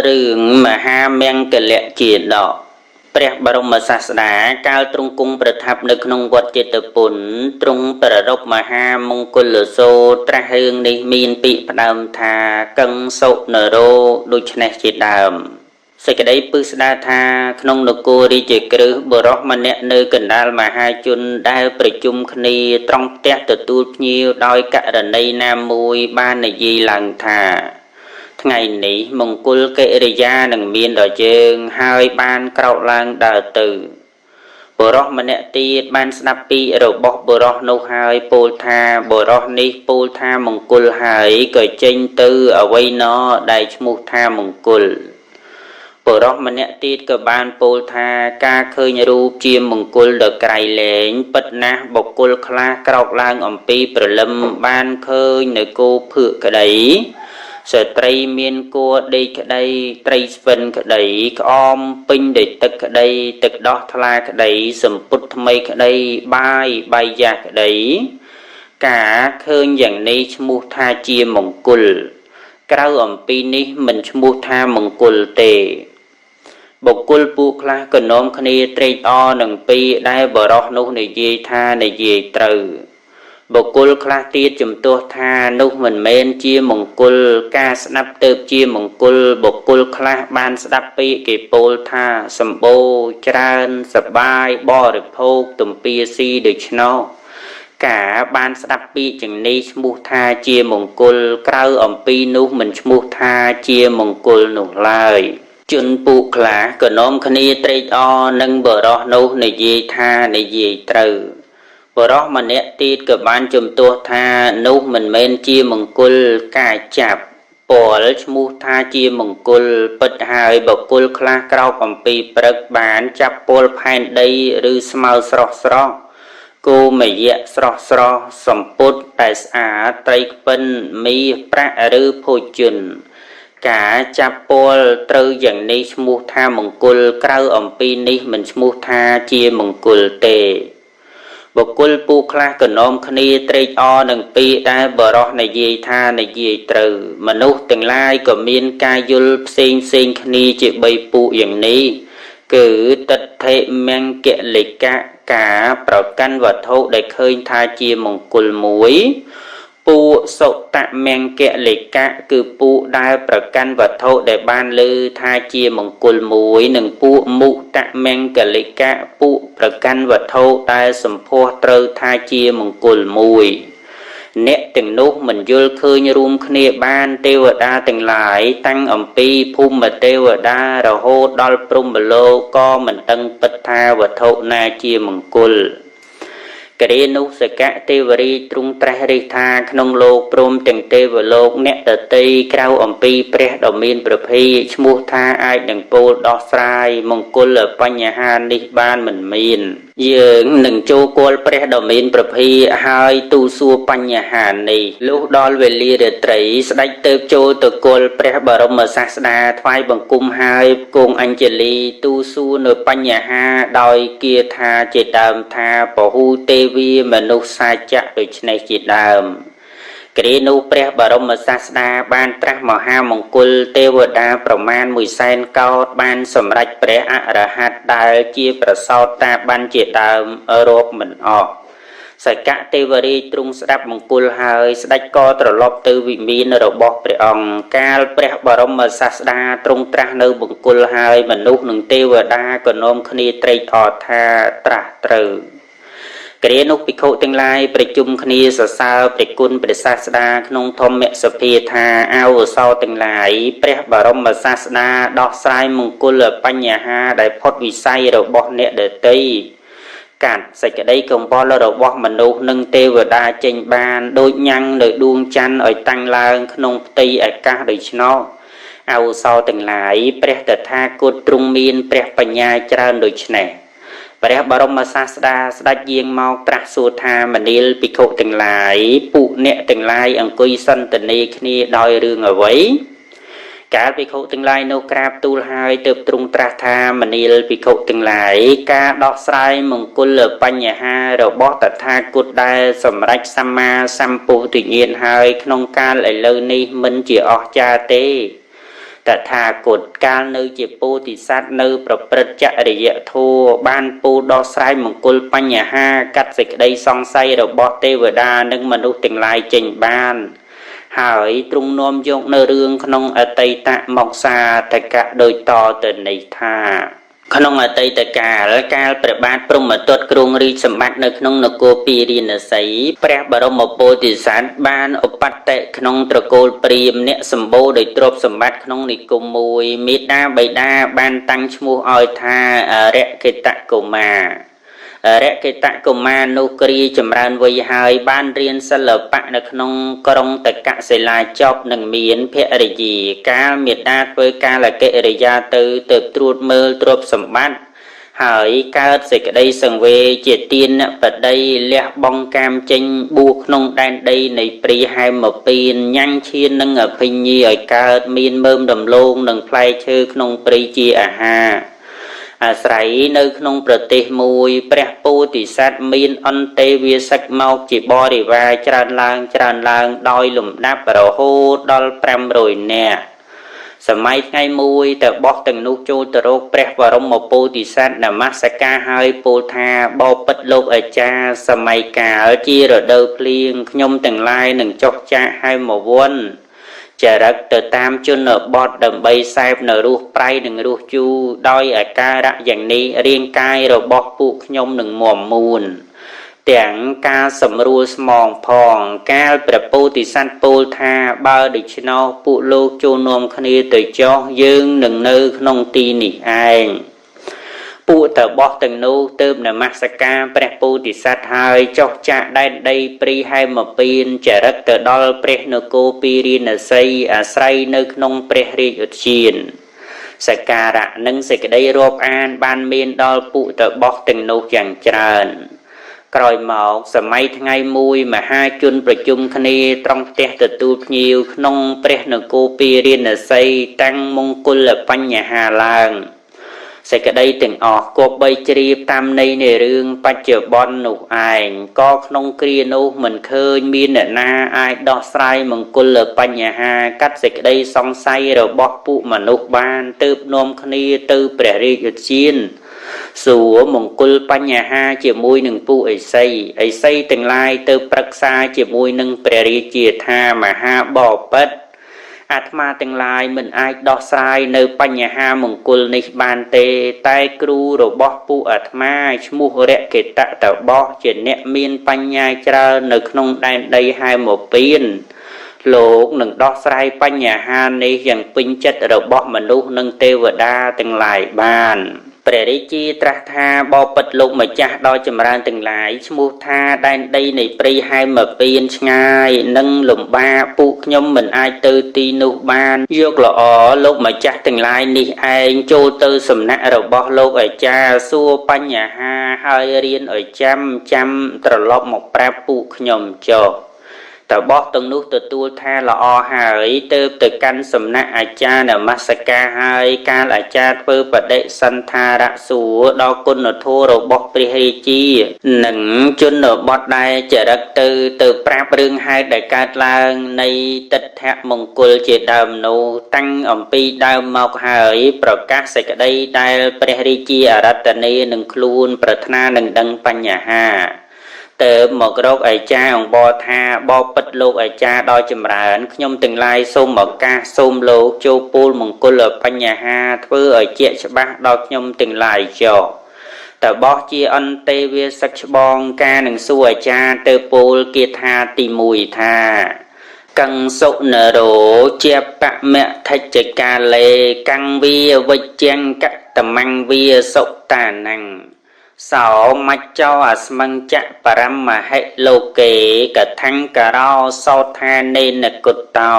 រឿងមហាមង្គលជាដកព្រះបរមសាស្តាកាលទ្រង់គង់ប្រថាប់នៅក្នុងវត្តចេតពុនទ្រង់ប្រារព្ធមហាមង្គលសូត្រត្រាស់រឿងនេះមានពាក្យផ្ដើមថាកឹងសុនរោដូច្នេះជាដើមសេចក្តីពឹស្ដារថាក្នុងនគររាជក្រឹសបុរសម្នាក់នៅកណ្ដាលមហាជនដែលប្រជុំគ្នាត្រង់ផ្ទះទទួលភ្ញៀវដោយករណីណាមួយបាននិយាយឡើងថាថ្ងៃនេះមង្គលកិរិយានឹងមានដល់យើងហើយបានក្រោកឡើងដើរទៅបុរសម្នាក់ទៀតបានស្ដាប់ពីរបស់បុរសនោះហើយពោលថាបុរសនេះពោលថាមង្គលហើយក៏ចេញទៅអ្វីណោដែលឈ្មោះថាមង្គលបុរសម្នាក់ទៀតក៏បានពោលថាការឃើញរូបជាមង្គលដ៏ក្រៃលែងពិតណាស់បុគ្គលខ្លះក្រោកឡើងអំពីព្រលឹមបានឃើញនៅគោភឿកក្តីស្ត្រីមានគួរដេកក្តីត្រីស្វិនក្តីក្អមពេញដោយទឹកក្តីទឹកដោះថ្លាក្តីសម្ពុតថ្មីក្តីបាយយ៉ាស់ក្តីការឃើញយ៉ាងនេះឈ្មោះថាជាមង្គលក្រៅអំពីនេះមិនឈ្មោះថាមង្គលទេបុគ្គលពួកខ្លះក៏នាំគ្នាត្រេកអរនឹងពីដែលបរោះនោះនិយាយថានិយាយត្រូវបុគ្គលខ្លះទៀតជំទាស់ថានោះមិនមែនជាមង្គលការស្ដាប់ទៅជាមង្គលបុគ្គលខ្លះបានស្ដាប់ពាក្យគេពោលថាសម្បូរច្រើនសប្បាយបរិភោគទំពាស៊ីដូច្នោះការបានស្ដាប់ពាក្យទាំងនេះឈ្មោះថាជាមង្គលក្រៅអំពីនោះមិនឈ្មោះថាជាមង្គលនោះឡើយជនពួកខ្លះក៏នាំគ្នាត្រេកអរនឹងបរោះនោះនិយាយថានិយាយត្រូវបរោះម្នាក់ទៀតក៏បានជំទាស់ថានោះមិនមែនជាមង្គលការចាប់ពលឈ្មោះថាជាមង្គលពិតហើយបុគ្គលខ្លះក្រោកអំពីព្រឹកបានចាប់ពលផែនដីឬស្មៅស្រស់ស្រស់គោមយៈស្រស់ស្រស់សម្ពុតតែស្អាតត្រីខ្ពិនមីប្រាក់ឬភោជនការចាប់ពលត្រូវយ៉ាងនេះឈ្មោះថាមង្គលក្រៅអំពីនេះមិនឈ្មោះថាជាមង្គលទេបុគ្គលពួកខ្លះក៏នាំគ្នាត្រេកអរនឹងពាក្យដែលបរោះនិយាយថានិយាយត្រូវមនុស្សទាំងឡាយក៏មានការយល់ផ្សេងគ្នាជា3ពួកយ៉ាងនេះគឺទិដ្ឋិមង្គလိកៈការប្រកាន់វត្ថុដែលឃើញថាជាមង្គលមួយពួកសុតមង្គလိកៈគឺពួកដែលប្រកាន់វត្ថុដែលបានលើថាជាមង្គលមួយនិងពួកមុតមង្គလိកៈពួកប្រកាន់វត្ថុដែលសម្ពោះត្រូវថាជាមង្គលមួយអ្នកទាំងនោះមិនយល់ឃើញរួមគ្នាបានទេវតាទាំងឡាយតាំងអំពីភូមិទេវតារហូតដល់ព្រហ្មលោកក៏មិនដឹងពិតថាវត្ថុណាជាមង្គលគិរិនុសកៈទេវរាជទ្រង់ត្រាស់រិះថាក្នុងលោកព្រមទាំងទេវលោកអ្នកដតីក្រៅអំពីព្រះដ៏មានព្រះភ័យឈ្មោះថាអាចនឹងពោលដោះស្រាយមង្គលបញ្ហានេះបានមិនមានយើងនឹងចូលគល់ព្រះដ៏មានព្រះភ័យហើយទូសួរបញ្ហានេះលុះដល់វេលារាត្រីស្ដេចទៅចូលទៅគល់ព្រះបរមសាស្តាថ្វាយបង្គំហើយគង់អញ្ជលីទូសួរនៅបញ្ហាដោយគាថាជាដើមថាពហុទេវីមនុស្សសាចៈដូច្នេះជាដើមគ្រានោះព្រះបរមសាស្តាបានត្រាស់មហាមង្គលទេវតាប្រមាណ100,000 កោដបានសម្រេចព្រះអរហន្តដែលជាប្រសោតតាបានជាដើមរាប់មិនអស់សកៈទេវរាជទ្រង់ស្ដាប់មង្គលហើយស្ដេចក៏ត្រឡប់ទៅវិមានរបស់ព្រះអង្គកាលព្រះបរមសាស្តាទ្រង់ត្រាស់នៅមង្គលហើយមនុស្សនិងទេវតាក៏នាំគ្នាត្រេកអរថាត្រាស់ត្រូវគ្រានោះភិក្ខុទាំងឡាយប្រជុំគ្នាសរសើរព្រះគុណព្រះសាស្តាក្នុងធម្មសភាថាអវសោទាំងឡាយព្រះបរមសាស្តាដោះស្រាយមង្គលបញ្ហាដែលផុតវិស័យរបស់អ្នកដតីកាត់សេចក្តីកង្វល់របស់មនុស្សនិងទេវតាចេញបានដូចញ៉ាំងនៅដួងច័ន្ទឲ្យតាំងឡើងក្នុងផ្ទៃអាកាសដូច្នោះអវសោទាំងឡាយព្រះតថាគតទ្រង់មានព្រះបញ្ញាច្រើនដូច្នេះព្រះបរមសាស្តាស្ដេចយាងមកត្រាស់សួរថាមនាលភិក្ខុទាំងឡាយពួកអ្នកទាំងឡាយអង្គុយសន្ទនាគ្នាដោយរឿងអ្វីកាលភិក្ខុទាំងឡាយនោះក្រាបទូលហើយទើបទ្រង់ត្រាស់ថាមនាលភិក្ខុទាំងឡាយការដោះស្រាយមង្គលបញ្ហារបស់តថាគតដែលសម្រេចសម្មាសម្ពុទ្ធញ្ញាណហើយក្នុងកាលឥឡូវនេះមិនជាអស្ចារ្យទេ តថាគតកាលនៅជាពោធិសត្វនៅប្រព្រឹត្តចរិយធម៌បានពូដោះស្រាយមង្គលបញ្ហាកាត់សេចក្តីសង្ស័យរបស់ទេវតានិងមនុស្សទាំងឡាយចេញបានហើយទ្រង់នាំយកនៅរឿងក្នុងអតីតមកសាតកៈដោយតទៅនេះថាក្នុងអតីតកាលព្រះបាទព្រហ្មទត្តគ្រងរាជសម្បត្តិនៅក្នុងនគរពារាណសីព្រះបរមពោធិសត្វបានឧបត្តិក្នុងត្រកូលព្រាហ្មណ៍អ្នកសម្បូរដោយទ្រព្យសម្បត្តិក្នុងនិគមមួយមេដាបិតាបានតាំងឈ្មោះឲ្យថារកេតកុមាររកេតកុមារនោះគ្រាចម្រើនវ័យហើយបានរៀនសិល្បៈនៅក្នុងក្រុងតកសិលាចប់និងមានភរិយាកាលមេដាធ្វើកាលកិរិយាទៅត្រួតមើលទ្រព្យសម្បត្តិហើយកើតសេចក្តីសង្វេគជាទានបតីលះបង់កាមចេញបួសក្នុងដែនដីនៃព្រាហែមពៀនញ៉ាំងឈាននិងអភិញ្ញីឲ្យកើតមានមើមដំឡូងនិងផ្លែឈើក្នុងព្រៃជាអាហារអាស្រ័យនៅក្នុងប្រទេសមួយព្រះពោធិសត្វមានអន្តេវាសិកមកជាបរិវារច្រើនឡើងដោយលំដាប់រហូតដល់500នាក់សម័យថ្ងៃមួយតើបោះទាំងនោះចូលទៅរកព្រះបរមពោធិសត្វនមស្ការហើយពោលថាបបិទ្ធលោកអាចារ្យសម័យកាលជារដូវភ្លៀងខ្ញុំទាំងឡាយនឹងចុះចាកហើយមកវ័នចរិតទៅតាមជនបទដើម្បីសែបនៅរសប្រៃនិងរសជូរដោយអាការៈយ៉ាងនេះរាងកាយរបស់ពួកខ្ញុំនឹងមាំមួនទាំងការសម្រួលស្មងផងកាលព្រះពោធិសត្វពោលថាបើដូច្នោះពួកលោកចូលនាំគ្នាទៅចុះយើងនឹងនៅក្នុងទីនេះឯងពួកតបោះទាំងនោះទើបនមស្ការព្រះពោធិសត្វហើយចុះចាកដែនដីព្រីហែមពៀនចរិតទៅដល់ព្រះនគរពារាណសីអាស្រ័យនៅក្នុងព្រះរាជឧទ្យានសក្ការៈនិងសេចក្តីរាប់អានបានមានដល់ពួកតបោះទាំងនោះយ៉ាងច្រើនក្រោយមកសម័យថ្ងៃមួយមហាជនប្រជុំគ្នាត្រង់ផ្ទះទទួលភ្ញៀវក្នុងព្រះនគរពារាណសីតាំងមង្គលបញ្ហាឡើងសេចក្តីទាំងអស់គប្បីជ្រាបតាមន័យនៃរឿងបច្ចុប្បន្ននោះឯងក៏ក្នុងគ្រានោះមិនឃើញមានអ្នកណាអាចដោះស្រាយមង្គលបញ្ហាកាត់សេចក្តីសង្ស័យរបស់ពួកមនុស្សបានទើបនាំគ្នាទៅព្រះរាជឧទ្យានសួរមង្គលបញ្ហាជាមួយនឹងពួកឥសីទាំងឡាយទៅប្រឹក្សាជាមួយនឹងព្រះរាជាថាមហាបពិតអាត្មាទាំងឡាយមិនអាចដោះស្រាយនៅបញ្ហាមង្គលនេះបានទេតែគ្រូរបស់ពួកអាត្មាឈ្មោះរកេតតបោះជាអ្នកមានបញ្ញាច្រើននៅក្នុងដែនដីហែមពៀនលោកនឹងដោះស្រាយបញ្ហានេះយ៉ាងពេញចិត្តរបស់មនុស្សនិងទេវតាទាំងឡាយបានព្រះរាជាត្រាស់ថាបបិទ្ធលោកម្ចាស់ដ៏ចម្រើនទាំងឡាយឈ្មោះថាដែនដីនៃព្រៃហែមពៀនឆ្ងាយនិងលំបាកពួកខ្ញុំមិនអាចទៅទីនោះបានយកល្អលោកម្ចាស់ទាំងឡាយនេះឯងចូលទៅសំណាក់របស់លោកអាចារ្យសួរបញ្ហាហើយរៀនឲ្យចាំត្រឡប់មកប្រាប់ពួកខ្ញុំចុះតបោះទាំងនោះទទួលថាល្អហើយទើបទៅកាន់សំណាក់អាចារ្យនមស្ការហើយកាលអាចារ្យធ្វើបដិសន្ធារសួរដល់គុណធម៌របស់ព្រះរាជានិងជនបទដែលចរិតទៅប្រាប់រឿងហេតុដែលកើតឡើងនៃទិដ្ឋមង្គលជាដើមនោះតាំងអំពីដើមមកហើយប្រកាសសេចក្តីដែលព្រះរាជាអរតនេនឹងខ្លួនប្រាថ្នានឹងដឹងបញ្ហាទៅមករកអាចារ្យអង្គបថាបបិទ្ធលោកអាចារ្យដ៏ចម្រើនខ្ញុំទាំងឡាយសូមឱកាសសូមលោកចូលពោលមង្គលបញ្ហាធ្វើឲ្យជាក់ច្បាស់ដល់ខ្ញុំទាំងឡាយចុះតបោះជាអន្តេវាសិកច្បងការនឹងសួរអាចារ្យទៅពោលគាថាទី1ថាកੰសុនរោជាបមថិចកាលេកੰវាវិជ្ជកតមੰវាសុតានੰសោមច្ចោអស្មង្ចបរមហិលោកេកថੰករោសោថានេនគុតតោ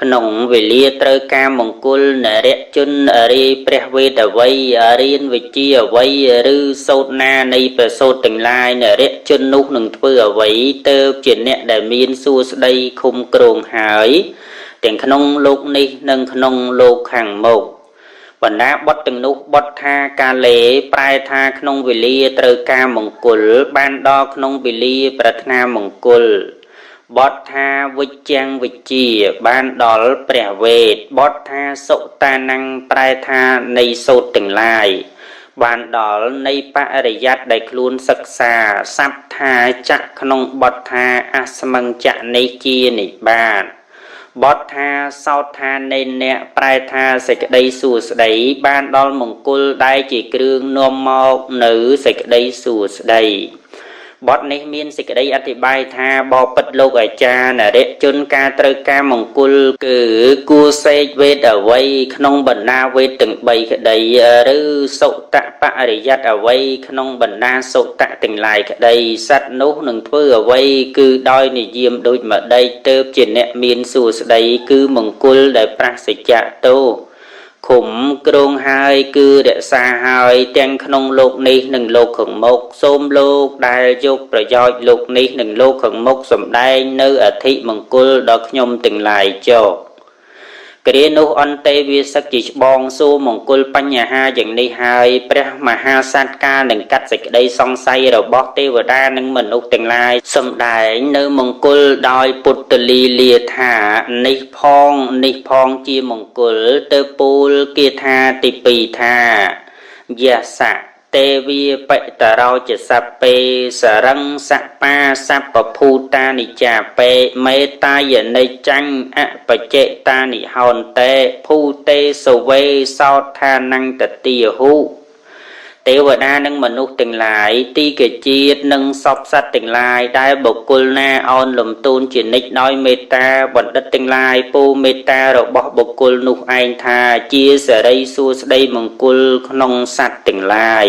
ក្នុងវេលាត្រូវការមង្គលនរៈជនអរិយព្រះវេទអ្វីរៀនវិជ្ជាអ្វីឬសោតណានៃប្រសូតទាំងឡាយនរៈជននោះនឹងធ្វើអ្វីទៅជាអ្នកដែលមានសួស្តីឃុំក្រងហើយទាំងក្នុងលោកនេះនិងក្នុងលោកខាងមុខបណ្ដាបុត្រទាំងនោះបុត្រថាកាលេប្រែថាក្នុងវេលាត្រូវការមង្គលបានដល់ក្នុងវេលាប្រាថ្នាមង្គល បទថាវិជ្ចាំងវិជ្ជាបានដល់ព្រះវេទបទថាសុតាnăngប្រែថានៃសូត្រទាំងឡាយបានដល់នៃបរិយ័តដែលខ្លួនសិក្សាសັບថាចៈក្នុងបទថាអស្មង្ចៈនេះជានិបាតបទថាសោតថានៃអ្នកប្រែថាសេចក្តីសួស្តីបានដល់មង្គលដែលជាគ្រឿងនាំមកនៅសេចក្តីសួស្តីបទនេះមានសេចក្តីអធិប្បាយថាបបិទ្ធលោកអាចារ្យនរៈជនការត្រូវការមង្គលគឺគួរសេកវេទអ្វីក្នុងបណ្ដាវេទទាំង3ក្តីឬសុតបរិយ័តអ្វីក្នុងបណ្ដាសុតទាំងឡាយក្តីសត្វនោះនឹងធ្វើអ្វីគឺដោយនិយាមដូចម្ដេចទៅជាអ្នកមានសួស្តីគឺមង្គលដែលប្រសិជ្ជៈតោខុំគ្រងហើយគឺរក្សាហើយទាំងក្នុងលោកនេះនិងលោកខាងមុខសូមលោកដែលយកប្រយោជន៍លោកនេះនិងលោកខាងមុខសម្ដែងនៅអធិមង្គលដល់ខ្ញុំទាំងឡាយចុះគ្រានោះអន្តេវាសឹកជាច្បងសួរមង្គលបញ្ហាយ៉ាងនេះហើយព្រះមហាសត្វកាលនឹងកាត់សេចក្តីសង្ស័យរបស់ទេវតានិងមនុស្សទាំងឡាយសម្ដែងនៅមង្គលដោយពុទ្ធលីលាថានេះផងជាមង្គលទៅពូលគាថាទី2ថាយសៈទេវីបតរោចសពេសរង្សបាសពភូតានិចាពេមេតាយនិចੰអបច្ចេតានិហោនតេភូទេសវេសោថានੰតតិហុទេវតានិងមនុស្សទាំងឡាយទីកជាតិនិងសពសត្វទាំងឡាយដែលបុគ្គលណាអោនលំទូនជានិច្ចដោយមេត្តាបណ្ឌិតទាំងឡាយពូមេត្តារបស់បុគ្គលនោះឯងថាជាសិរីសួស្តីមង្គលក្នុងសត្វទាំងឡាយ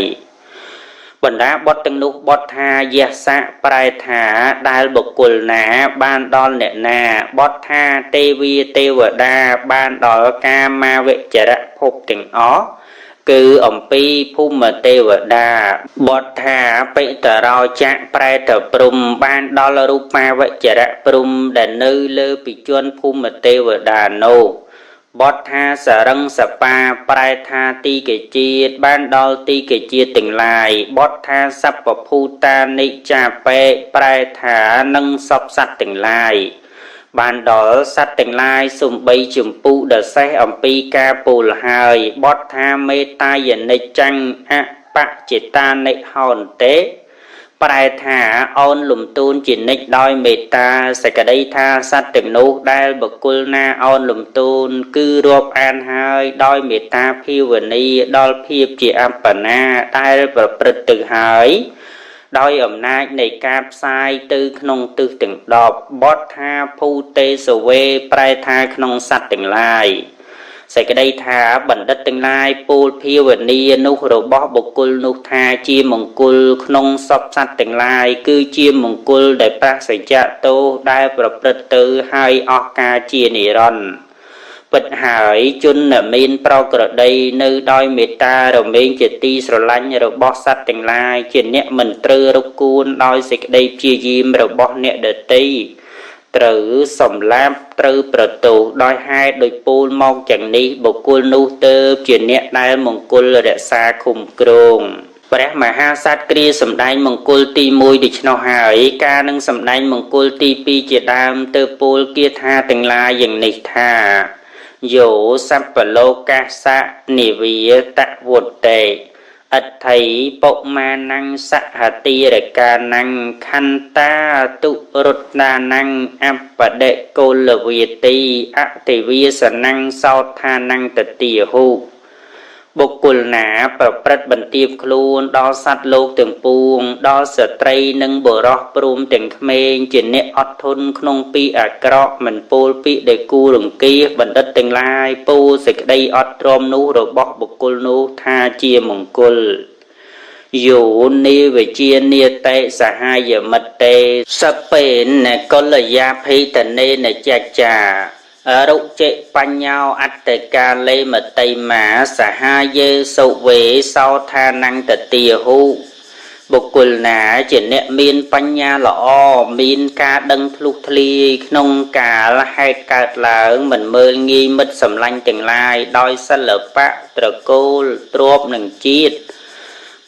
បណ្ដាបទទាំងនោះបទថាយសៈប្រែថាដែលបុគ្គលណាបានដល់អ្នកណាបទថាទេវីទេវតាបានដល់កាមាវចរៈភពទាំងអស់គឺអំពីភូមិទេវតាបទថាបិតរោចៈប្រែតព្រំបានដល់រូបាវចរៈព្រំដែលនៅលើពិជនភូមិទេវតានោះបទថាសរង្សបាប្រែថាទីកជាតិបានដល់ទីកជាតិទាំងឡាយបទថាសពភូតានិចាពេប្រែថានឹងសពសត្វទាំងឡាយបានដល់សត្វទាំងឡាយសំបីចម្ពុដសេះអំពីការពូលហើយបទថាមេតាយនិចੰអបច្ចេតានិហោនតេប្រែថាអូនលំទូនជានិច្ចដោយមេត្តាសេចក្តីថាសត្វទាំងនោះដែលបុគ្គលណាអូនលំទូនគឺរាប់អានហើយដោយមេត្តាភាវនាដល់ភាពជាអបណាដែលប្រព្រឹត្តទៅហើយដោយអំណាចនៃការផ្សាយទៅក្នុងទិសទាំង10បទថាភូទេសវេប្រែថាក្នុងសត្វទាំងឡាយសេចក្តីថាបណ្ឌិតទាំងឡាយពូលភាវនានោះរបស់បុគ្គលនោះថាជាមង្គលក្នុងសពសត្វទាំងឡាយគឺជាមង្គលដែលប្រសិជ្ជៈតោដែលប្រព្រឹត្តទៅហើយអស់កាលជានិរន្តរ៍ពិតហើយជនមានប្រក្រតីនៅដោយមេត្តារមែងជាទីស្រឡាញ់របស់សត្វទាំងឡាយជាអ្នកមិនត្រូវរកគួនដោយសេចក្តីព្យាយាមរបស់អ្នកដទៃត្រូវសម្លាប់ត្រូវប្រទោសដោយហេតុដោយពូលមកយ៉ាងនេះបុគ្គលនោះទៅជាអ្នកដែលមង្គលរក្សាឃុំគ្រងព្រះមហាក្សត្រគ្រាសម្ដែងមង្គលទី1ដូច្នោះហើយការនឹងសម្ដែងមង្គលទី2ជាដើមទៅពូលគាថាទាំងឡាយយ៉ាងនេះថាយោសัพពលោកស្សៈនិវាតវុតេអដ្ឋិបុមាណੰសហតិរកាណੰខន្តាទុរុត្តាណੰអបដិកុលវាទីអតិវាសណੰសោថាណੰតតិហុបុគ្គលណាប្រព្រឹត្តបន្ទាបខ្លួនដល់សត្វលោកទាំងពួងដល់ស្ត្រីនិងបុរសព្រមទាំងក្មេងជាអ្នកអត់ធន់ក្នុងពីអាក្រក់មិនពោលពាក្យដែលគួររង្គៀសបណ្ឌិតទាំងឡាយពោលសេចក្តីអត់ទ្រាំនោះរបស់បុគ្គលនោះថាជាមង្គលយោនិវិជានិតេសហាយមិតេសពេនកលយាភេតនេនចច្ចារុចិបញ្ញោអត្តកាលេមតិមាសហាយេសុវេសោថាណੰតតិហុបុគ្គលណាជាអ្នកមានបញ្ញាល្អមានការដឹងធ្លុះធ្លាយក្នុងកាលហេតុកើតឡើងមិនមើលងាយមិត្តសម្លាញ់ទាំងឡាយដោយសិល្បៈត្រកូលទ្រព្យនិងជាតិ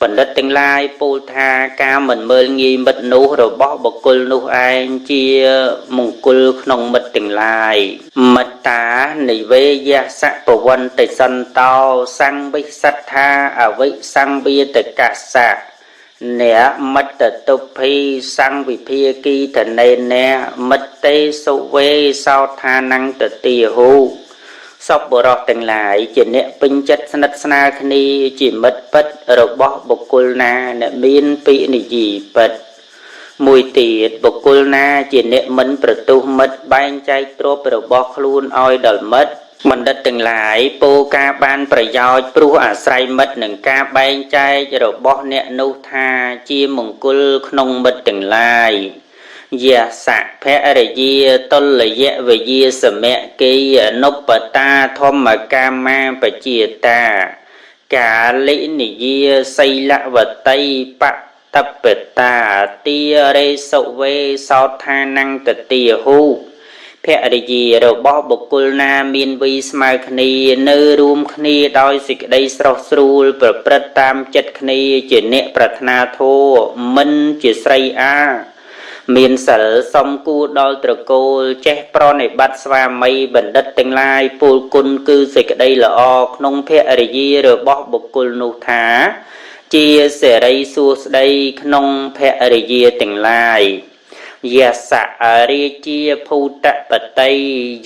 បណ្ឌិតទាំងឡាយពោលថាការមិនមើលងាយមិត្តនោះរបស់បុគ្គលនោះឯងជាមង្គលក្នុងមិត្តទាំងឡាយមិត្តានិវេយសៈពវន្តិសន្តោសង្វិសត្ថាអវិសង្វាតកសៈអ្នកមិត្តតុភីសង្វិភាគីតនេអ្នកមិត្តទេសុវេសោថានង្តទាហូសពបរោះទាំងឡាយជាអ្នកពេញចិត្តស្និទ្ធស្នាលគ្នាជាមិត្តពិតរបស់បុគ្គលណាអ្នកមានពីនិយាយពិតមួយទៀតបុគ្គលណាជាអ្នកមិនប្រទុះមិត្តបែងចែកទ្រព្យរបស់ខ្លួនឲ្យដល់មិត្តបណ្ឌិតទាំងឡាយពោលការបានប្រយោជន៍ព្រោះអាស្រ័យមិត្តនឹងការបែងចែករបស់អ្នកនោះថាជាមង្គលក្នុងមិត្តទាំងឡាយយាសៈភរិយាតុលយៈវយាសមៈគីអនុបតាធម្មកាមាបជាតាកាលិនិយាសីលវតីបតបតាទារេសុវេសោថានង្តទាហូភរិយារបស់បុគ្គលណាមានវ័យស្មើគ្នានៅរួមគ្នាដោយសេចក្តីស្រស់ស្រួលប្រព្រឹត្តតាមចិត្តគ្នាជាអ្នកប្រាថ្នាធម៌មិនជាស្រីអាមានសិលសមគួរដល់ត្រកូលចេះប្រណិប័តស្វាមីបណ្ឌិតទាំងឡាយពោលគុណគឺសេចក្តីល្អក្នុងភរិយារបស់បុគ្គលនោះថាជាសិរីសួស្តីក្នុងភរិយាទាំងឡាយយាសៈអរិជាភូតបតី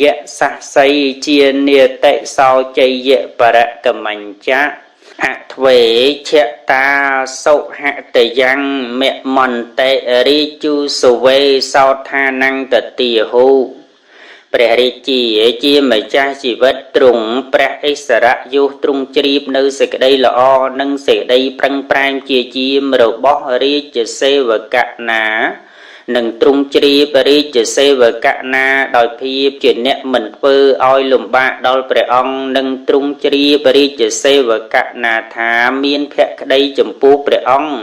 យៈសះសីជានិតិសោជយៈបរកមញ្ចៈអធ្វេឆតាសុហតយ៉ាងមមន្តេរិជុសវេសោថានង្តទាហូព្រះរាជាម្ចាស់ជីវិតទ្រង់ព្រះឥសរៈយុទ្រង់ជ្រាបនៅសេចក្តីល្អនិងសេចក្តីប្រឹងប្រែងជាជាមរបស់រាជសេវកណានឹងទ្រង់ជ្រាបរាជសេវកណាដោយភាពជាអ្នកមិនធ្វើឲ្យលំបាកដល់ព្រះអង្គនឹងទ្រង់ជ្រាបរាជសេវកណាថាមានភក្តីចំពោះព្រះអង្គ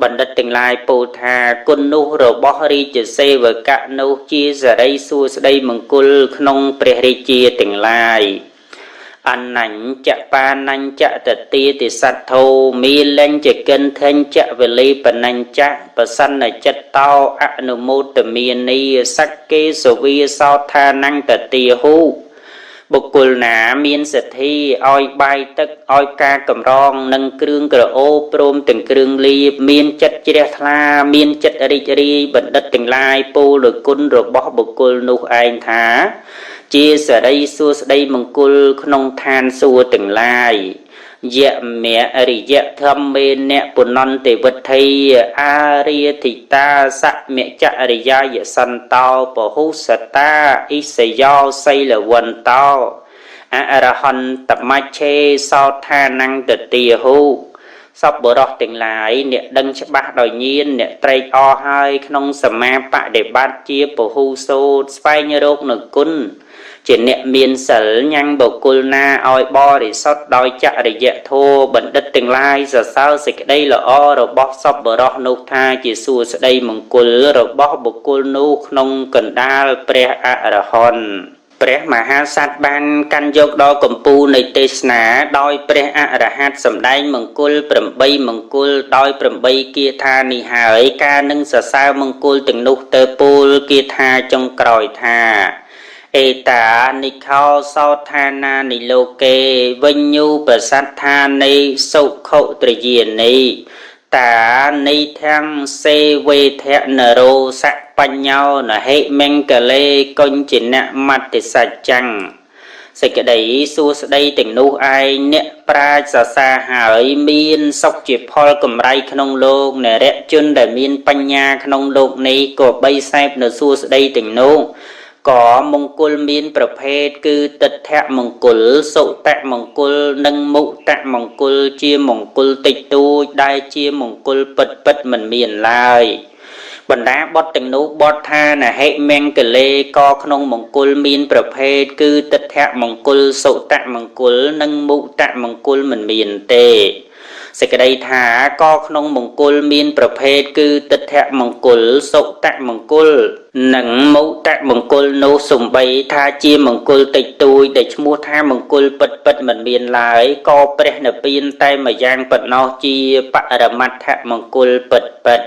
បណ្ឌិតទាំងឡាយពោលថាគុណនោះរបស់រាជសេវកនោះជាសិរីសួស្តីមង្គលក្នុងព្រះរាជាទាំងឡាយអនញ្ចបានញ្ចតតិទិសទ្ធោមីលេញ្ចកិនថេញ្ចវលីបនញ្ចបសन्नចិត្តតោអនុមោទមានីសក្កេសវាសោថានង្តទាហូបុគ្គលណាមានសទ្ធាឲ្យបាយទឹកឲ្យការកម្រងនិងគ្រឿងក្រអូបព្រមទាំងគ្រឿងលាបមានចិត្តជ្រះថ្លាមានចិត្តរីករាយបណ្ឌិតទាំងឡាយពោលដោយគុណរបស់បុគ្គលនោះឯងថាជាសិរីសួស្តីមង្គលក្នុងឋានសួគ៌ទាំងឡាយយៈមៈរិយៈធម្មេនៈពុណន្តិវិទ្ធីអារិយធិតាសមចរិយាយសន្តោពហុសតាអិសយោសីលវន្តោអរហន្តមច្ឆេសោថានង្តទាហូសពបរោះទាំងឡាយអ្នកដឹងច្បាស់ដោយញាណអ្នកត្រេកអរហើយក្នុងសមាបដិបត្តិជាពហុសូត្រស្វែងរកនូវគុណជាអ្នកមានសិលញ៉ាំងបុគ្គលណាឲ្យបរិសុទ្ធដោយចរិយធម៌បណ្ឌិតទាំងឡាយសរសើរសេចក្តីល្អរបស់សពបរោះនោះថាជាសួស្តីមង្គលរបស់បុគ្គលនោះក្នុងកណ្ដាលព្រះអរហន្តព្រះមហាក្សត្របានកាន់យកដល់កម្ពូលនៃទេសនាដោយព្រះអរហន្តសម្ដែងមង្គល8មង្គលដោយ8គាថានេះហើយការនឹងសរសើរមង្គលទាំងនោះទៅពោលគាថាចុងក្រោយថាអេតានិខោសោថានានិលោកេវិញ្ញូបសត្ថានៃសុខុត្រយានីតានិធាំសេវេធនរោសបញ្ញោនហេមង្គលេកុញ្ចិនមតិសច្ចੰសេចក្តីសួស្តីទាំងនោះឯងអ្នកប្រាជ្ញសរសើរហើយមានសុខជាផលកម្រៃក្នុងលោកនរជនដែលមានបញ្ញាក្នុងលោកនេះក៏បីសែបនៅសួស្តីទាំងនោះក៏មង្គលមានប្រភេទគឺទិដ្ឋមង្គលសុតមង្គលនិងមុតមង្គលជាមង្គលតិចតួចដែលជាមង្គលពិតមិនមានឡើយបណ្ដាបទទាំងនោះបទថានហិមង្គលេក៏ក្នុងមង្គលមានប្រភេទគឺទិដ្ឋមង្គលសុតមង្គលនិងមុតមង្គលមិនមានទេសេចក្តីថាក៏ក្នុងមង្គលមានប្រភេទគឺទិដ្ឋមង្គលសុតមង្គល នឹងមុតមង្គលនោះសំបីថាជាមង្គលតិចតួចដែលឈ្មោះថាមង្គលពិតពិតមិនមានឡើយក៏ព្រះនិព្វានតែម្យ៉ាងប៉ុណ្ណោះជាបរមត្ថមង្គលពិតពិត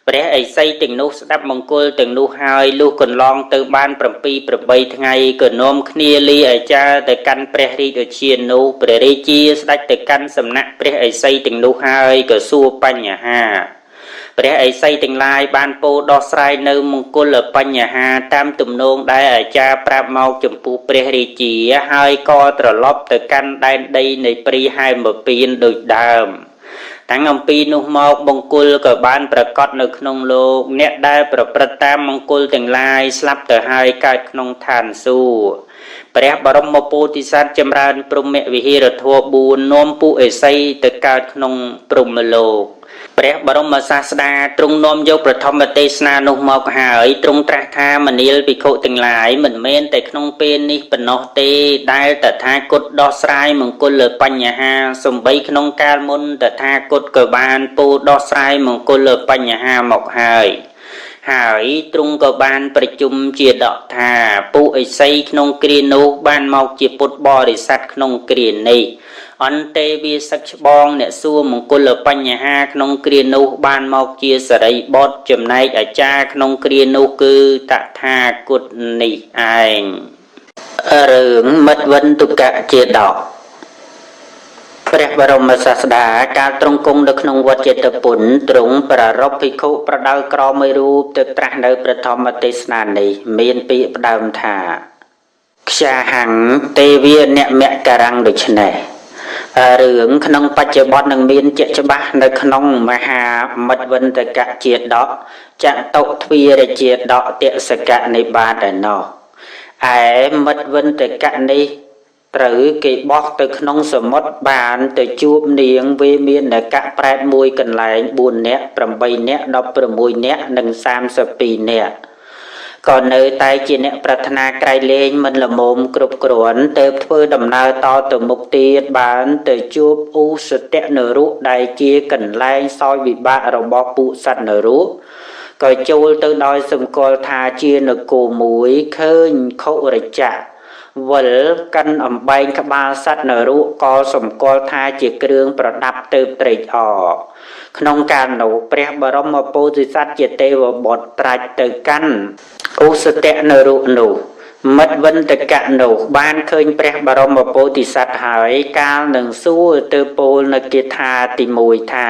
ព្រះឥសីទាំងនោះស្ដាប់មង្គលទាំងនោះហើយលុះកន្លងទៅបាន7 8ថ្ងៃក៏នាំគ្នាលាអាចារ្យទៅកាន់ព្រះរាជឧទ្យាននោះព្រះរាជាស្ដេចទៅកាន់សំណាក់ព្រះឥសីទាំងនោះហើយក៏សួរបញ្ហាព្រះឥសីទាំងឡាយបានពោលដោះស្រាយនៅមង្គលបញ្ហាតាមទំនងដែលអាចារ្យប្រាប់មកចំពោះព្រះរាជាហើយក៏ត្រឡប់ទៅកាន់ដែនដីនៃព្រីហែមពៀនដូចដើមតាំងអំពីនោះមកមង្គលក៏បានប្រកបនៅក្នុងលោកអ្នកដែលប្រព្រឹត្តតាមមង្គលទាំងឡាយស្លាប់ទៅហើយកើតក្នុងឋានសួគ៌ព្រះបរមពោធិសត្វចម្រើនព្រហ្មវិហារធម៌4នាំពួកឥសីទៅកើតក្នុងព្រហ្មលោកព្រះបរមសាស្តាទ្រង់នាំយកប្រធមទេសនានោះមកហើយទ្រង់ត្រាស់ថាមនាលភិក្ខុទាំងឡាយមិនមែនតែក្នុងពេលនេះប៉ុណ្ណោះទេដែលតថាគតដោះស្រាយមង្គលលើបញ្ហាសំបីក្នុងកាលមុនតថាគតក៏បានពោលដោះស្រាយមង្គលលើបញ្ហាមកហើយទ្រង់ក៏បានប្រជុំជាដកថាពួកឥសីក្នុងគ្រានោះបានមកជាពុទ្ធបរិស័ទក្នុងគ្រានេះអន្តេវាសឹកច្បងអ្នកសួរមង្គលបញ្ហាក្នុងគ្រានោះបានមកជាសរិបុត្រចំណែកអាចារ្យក្នុងគ្រានោះគឺតថាគតនេះឯងរឿងមិត្តវិនទុកៈជាដកព្រះបរមសាស្តាកាលទ្រង់គង់នៅក្នុងវត្តចេតពុនទ្រង់ប្រារព្ធភិក្ខុប្រដៅក្រមួយរូបទៅត្រាស់នៅប្រធមទេសនានេះមានពាក្យផ្ដើមថាខ្យាហੰទេវាអ្នកមក្ករੰដូច្នេះរឿងក្នុងបច្ចុប្បន្ននឹងមានជាក់ច្បាស់នៅក្នុងមហាមិត្តវិនតកៈជាដកចតុទ្វារជាដកទសកៈនៃបាតឯណោះឯមិត្តវិនតកៈនេះត្រូវគេបោះទៅក្នុងសមុទ្របានទៅជួបនាងវេមាននកៈប្រែតមួយកន្លែង4នាក់8នាក់16នាក់និង32នាក់ក៏នៅតែជាអ្នកប្រាថ្នាក្រៃលែងមិនល្មមគ្រប់គ្រាន់ទៅធ្វើដំណើរតទៅមុខទៀតបានទៅជួបឧសតនរុដែលជាកន្លែងសោយវិបាករបស់ពួកសត្វនរុក៏ចូលទៅដោយសម្គាល់ថាជានគរមួយឃើញខុរចៈវិលកាន់អំបែងក្បាលសត្វនរុក៏សម្គាល់ថាជាគ្រឿងប្រដាប់ទៅត្រេកអរក្នុងកាលនោះព្រះបរមពោធិសត្វជាទេវបុត្រត្រាច់ទៅកាន់ឧសតនរុនោះមិត្តវិនតកៈនោះបានឃើញព្រះបរមពោធិសត្វហើយកាលនឹងសួរទៅពោលនៅគាថាទី1ថា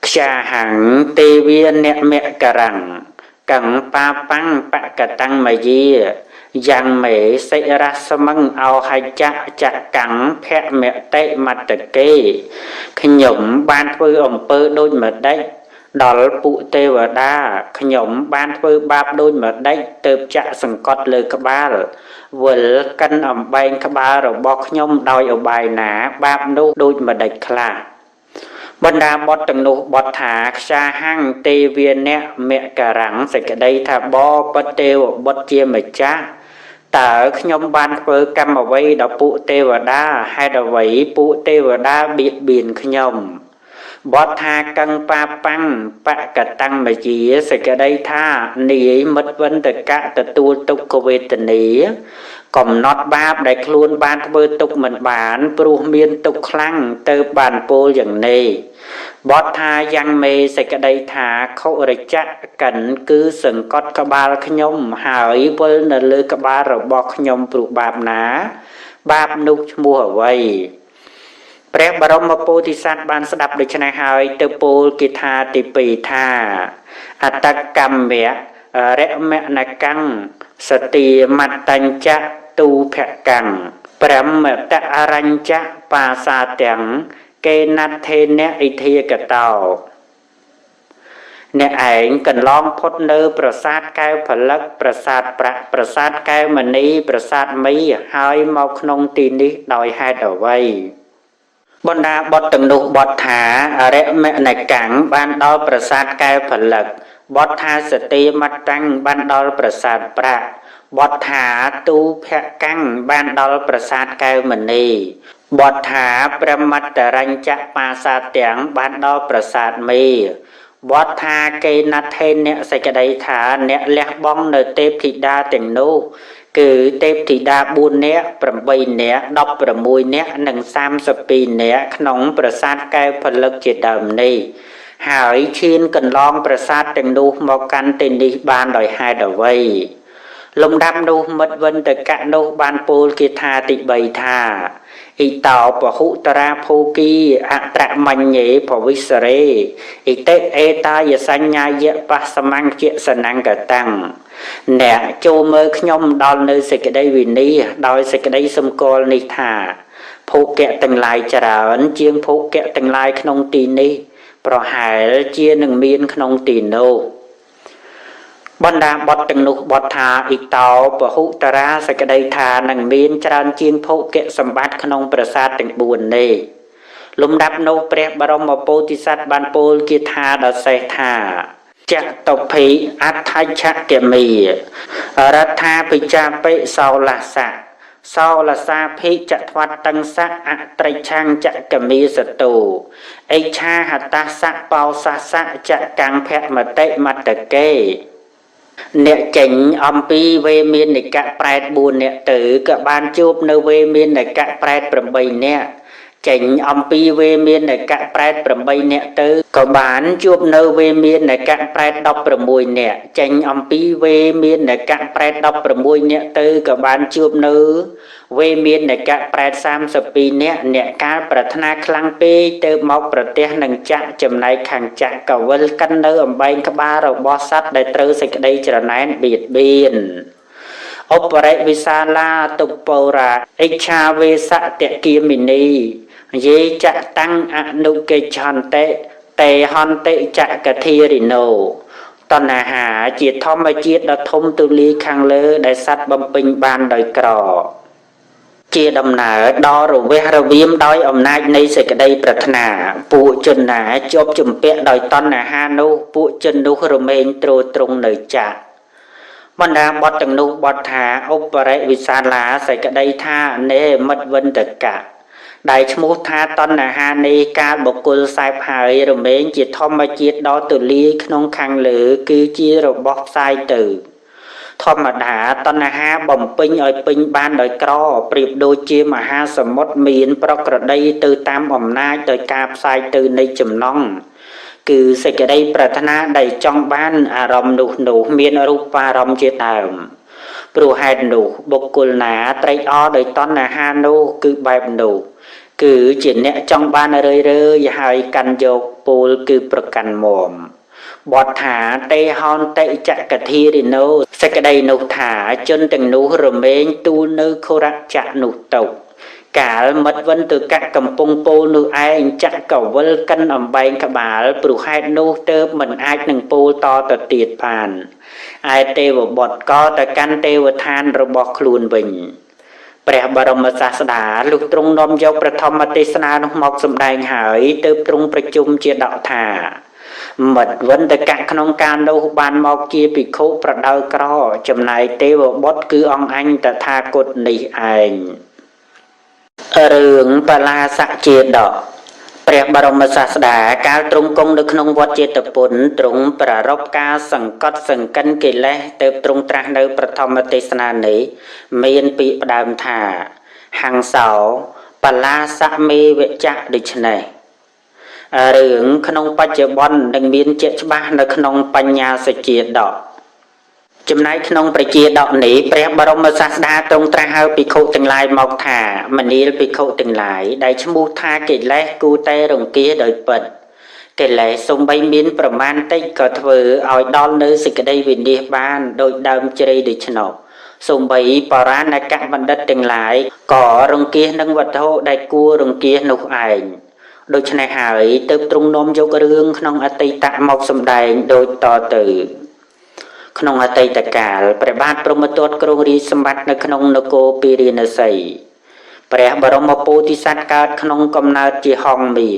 ខ្យាហੰទេវាអ្នកមក្ករੰកੰបាបាំងបកតੰមយាយ៉ាងមេសិរសមੰអោហច្ចៈចកੰភមតិមត្តកេខ្ញុំបានធ្វើអំពើដូចម្ដេចដល់ពួកទេវតាខ្ញុំបានធ្វើបាបដូចម្ដេចទើបចាក់សង្កត់លើក្បាលវិលកិនអំបែងក្បាលរបស់ខ្ញុំដោយឧបាយណាបាបនោះដូចម្ដេចខ្លះបណ្ដាបុត្រទាំងនោះបត់ថាខ្យាហੰទេវាអ្នកមក្ករੰសេចក្តីថាបបទេវបុត្រជាម្ចាស់តើខ្ញុំបានធ្វើកម្មអ្វីដល់ពួកទេវតាហេតុអ្វីពួកទេវតាបៀតបៀនខ្ញុំបទថាកੰបាបាំងបកតੰមយាសេចក្តីថានាយមិត្តវិនតកៈទទួលទុក្ខវេទនាកំណត់បាបដែលខ្លួនបានធ្វើទុក្ខមិនបានព្រោះមានទុក្ខខ្លាំងទៅបានពោលយ៉ាងនេះបទថាយ៉ាងមេសេចក្តីថាខុរចៈកិនគឺសង្កត់ក្បាលខ្ញុំហើយវិលនៅលើក្បាលរបស់ខ្ញុំព្រោះបាបណាបាបនោះឈ្មោះអ្វីព្រះបរមពោធិសត្វបានស្ដាប់ដូច្នេះហើយទៅពោលគាថាទី2ថាអតកម្មៈរមណកੰសតិមត្តញ្ចៈទូភកੰប្រមតអរញ្ចៈបាសាទាំងកេណដ្ឋេនៈអិធិកតោអ្នកឯងកន្លងផុតនៅប្រាសាទកែវផលិតប្រាសាទប្រាក់ប្រាសាទកែវមณีប្រាសាទមីហើយមកក្នុងទីនេះដោយហេតុអ្វីបណ្ដាបុត្រទាំងនោះបត់ថាអរិមណកੰបានដល់ប្រាសាទកែវផលិតបត់ថាសតិមត្តੰបានដល់ប្រាសាទប្រាក់បត់ថាទូភកੰបានដល់ប្រាសាទកែវមณีបត់ថាប្រមត្តរញ្ចៈបាសាទាំងបានដល់ប្រាសាទមេ บอดทาเกนัดเทนเนี่ยใส่กระไดขาเนี่ยเลี้ยบ้องเนเตปธิดาเต็งโนคือเตปธิดาบุญเนี่ยประใบเนี่ยดอกประมวยเนี่ย130 ปีเนี่ยขนมประสาทแก้ผลึกเจดมนี่หายชินกันลองประสาทเต็งดูมกันเต็นดีบานดอยหายดอยไว้ลมดำดูมัดวันตะกะดูบานปูลกิธาติใบธาอีเต่าปะหุตราโพกีอัตระมัญเยปวิสเรอีเตเอตายสัญญาเยปัสมังเจสนังกตังเนี่ยโจเมอขยมดอลเนสิกได้วินีดอยสิกได้สมกลนิธาภูเกะตังลายจราอันเจียงภูเกะตังลายขนงตีนี้เพราะหายเจียหนึ่งมีนขนงตีโนบรรดาบทตังนุบทธาอีเตาปะหุตราสกไดธานังมีนจรานจีนโพเกสมบัติขนงประสาทตังบุญเนลุมดับโนเปรบรมโพธิสัตว์บานโพลกิธาดเสธาจะตภิอัตถัชเกมีรัฐาปิจาเปสาวลาสะสาวลาสาภิจะทวัดตังสะอัตริชังจะกมีสตูไอชาหัตตาสะเปาสะสะจะกังแพะมเตมัตตะเกเนเจ๋งอมปีเวมีนในกะแปรดบุญเนี่ยตือกะบานจูบในเวมีนในกะแปรดประใบเนี่ยเจ๋งอมปีเวมีนในกะแปรดประใบเนี่ยตือกะบานจูบในเวมีนในกะแปรดดอกประมวยเนี่ยเจ๋งอมปีเวมีนในกะแปรดดอกประมวยเนี่ยตือกะบานจูบในเวมีนในกะแปรด30 ปีเนี่ยการปรารถนาคลังปีเติมมอกประเทศหนึ่งจะจำนายขังจะกะวัลกันเนื้อใบกบาเราบอสัตได้เตอสิกได้จรนัยเบียดเบียนอุปริวิสาลาตุปราอิชาเวสะเตกีมินีเยจะตั้งอนุเกชันเตเตหันเตจะกะทีริโนตอนหาจิตทอมจิตดทมตุลีขังเลอได้สัตบำปิงบานโดยกรอเจดำหนาดอรเวรวิมดอยอำนาจในเสกได้ปรารถนาปูจนหนาจบจุ่มเปะดอยตอนหานุปูจนนุรเมนตรูตรงเนยจักบรรดาบทตังนุบทธาอุปริวิสาลาเสกได้ท่าเนมัดวันตะกะได้ชมูธาตอนหาในการบกุลสายหายรเมนจิตทอมจิตดอตุลีขนงคังหรือคือจีรบอกสายตื่ธรรมดาตอนหาบ่มปิงอ่อยปิงบานโดยกรอเปรียบโดยเจีมหาสมุทรมีนปรกระได้ตือตามอำนาจโดยกาบสายตือในจุ่มน้องคือเสกได้ปรารถนาได้จ้องบ้านอารมณ์หนูมีนรูปอารมณ์เจตามปรูให้หนูบกุลหนาไตรอ้อโดยตอนหาหนูคือแบบหนูคือจิตเนี่ยจ้องบ้านเรื่อยๆให้กันโยกปูลคือประกันหมอมบทถาเตฮอนเตจะกะทีริโนสกไดนุถาจนถึงนุรเมงตูนึโครัจะนุตกกาลมัดวันตุกะกำปงโปนุไอจะกวลกันอมใบกบาลปลุกให้นุเติมเหมือนไอหนึ่งปูต่อตัดตีดผ่านไอเตวบทก็แต่กันเตวทานระบอกคลูนบิงแปรบรมศาสดาลูกตรงนมยกประทมเทศนานุมอกสมได้หายเติมตรงประจุมเจดอกถาหมดวันตะกะขนมการโดบานมอกเกียปิโคประดาวกรอจำนายเตวบดคือองอันแต่ทากดในไอเรื่องปลาสักเจดอกเปรียบบรมศาสดาการตรงกงในขนมวัดเจตปุนตรงประรบการสังกัดสังกันกิเลสเติมตรงตรัสในประธรรมเทศนานี้มีนปีประดามธาหังเสาปลาสักเมเวจะดิชเนเรื่องขนมปัจจุบันดังมีนเจตบ้าในขนมปัญญาสเจดอกจำนายขนมประเจดอกนี้เปรียบบรมศาสดาตรงตรัสให้ปิโคตึงลายมอกถามณีปิโคตึงลายได้ชมูธากิเลสกูเตรงเกียโดยเปิดกิเลสทรงใบมีนประมาณติก็เถือเอาดอลเนื้อสิกได้วินดีบ้านโดยเดิมเจริญดิชนกทรงใบปราณกะบันดัดตึงลายก่อรงเกียนังวัตโธได้กูรงเกียนุกไอโดยชนายหายเติมตรงนมยกเรื่องขนมอติตะมอกสมได้โดยต่อตือขนมอติตะกาลประบาทปรมตัวกรงรีสมบัติในขนมนโกปีรีนใสแปรบรมโพธิสัตว์การขนมกำเนิดจีฮองมี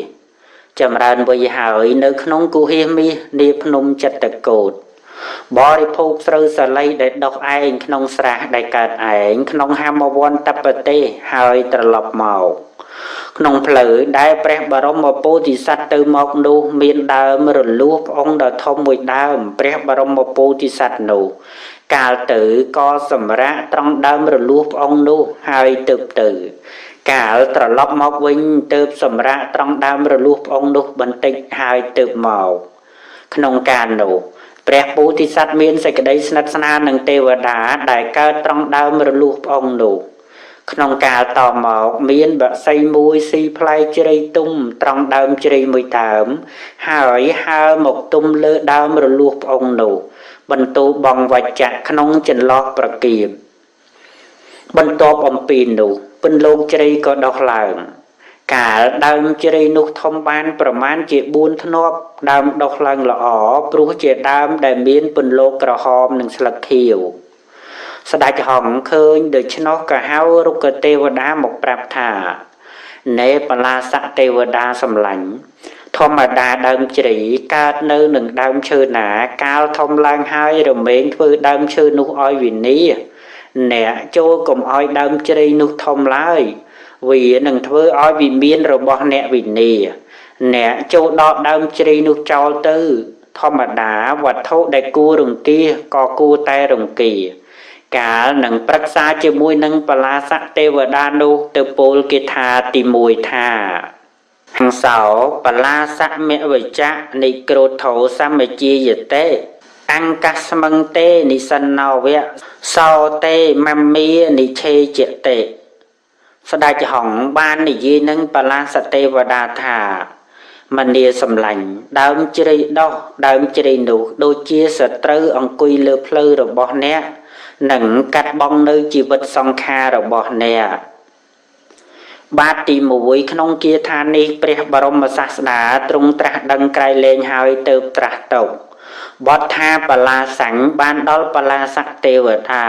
จำรันวิหายในขนมกุเฮมีนิพนมจัตตะโกดบริโภคสรุสไลได้ดอกไอขนมสระได้การไอขนมฮามวันตัปเตหายตลบเมา ក្នុងផ្លូវដែលព្រះបរមពោធិសត្វទៅមកនោះមានដើមរលួសផ្អុងដ៏ធំមួយដើមព្រះបរមពោធិសត្វនោះកាលទៅក៏សម្រាកត្រង់ដើមរលួសផ្អុងនោះហើយទៅកាលត្រឡប់មកវិញទៅសម្រាកត្រង់ដើមរលួសផ្អុងនោះបន្តិចហើយទៅមកក្នុងកាលនោះព្រះពោធិសត្វមានសេចក្តីស្និទ្ធស្នាលនឹងទេវតាដែលកើតត្រង់ដើមរលួសផ្អុងនោះក្នុងកាលតមកមានបក្សីមួយស៊ីផ្លែជ្រៃទុំត្រង់ដើមជ្រៃមួយដើមហើយហើរមកទុំលើដើមរលួសផ្អុងនោះបន្ទូបងវច្ចៈក្នុងចន្លោះប្រគៀបបន្ទាប់អំពីនោះពន្លកជ្រៃក៏ដុះឡើងកាលដើមជ្រៃនោះធំបានប្រមាណជា4ធ្នាប់ដើមដុះឡើងល្អព្រោះជាដើមដែលមានពន្លកក្រហមនិងស្លឹកខៀវស្ដេចហង្សឃើញដូច្នោះក៏ហៅរុក្ខទេវតាមកប្រាប់ថាណែបលាសៈទេវតាសម្លាញ់ធម្មតាដើមជ្រៃកើតនៅនឹងដើមឈើណាកាលធំឡើងហើយរមែងធ្វើដើមឈើនោះឲ្យវិនាសអ្នកចូលកុំឲ្យដើមជ្រៃនោះធំឡើយវានឹងធ្វើឲ្យវិមានរបស់អ្នកវិនាសអ្នកចូលដកដើមជ្រៃនោះចោលទៅធម្មតាវត្ថុដែលគួររង្គៀសក៏គួរតែរង្គៀសកាលនឹងប្រឹក្សាជាមួយនឹងបលាសៈទេវតានោះទៅពោលគាថាទី1ថាហង្សោបលាសៈមវិជ្ជៈនិក្រូធោសម្បជាយតេអង្គកស្មឹងតេនិសណោវៈសោតេមមានិឆេជតេស្ដេចហង្សបាននិយាយនឹងបលាសៈទេវតាថាមនាសម្លាញ់ដើមជ្រៃដោះដើមជ្រៃនោះដូចជាសត្រូវអង្គុយលើភ្លៅរបស់អ្នកនឹងកាត់បងនៅជីវិតសង្ខាររបស់អ្នកបាទទី1ក្នុងគាថានេះព្រះបរមសាស្តាទ្រង់ត្រាស់ដឹងក្រៃលែងហើយទៅត្រាស់ទៅបទថាបលាសញ្ញបានដល់បលាសៈទេវតា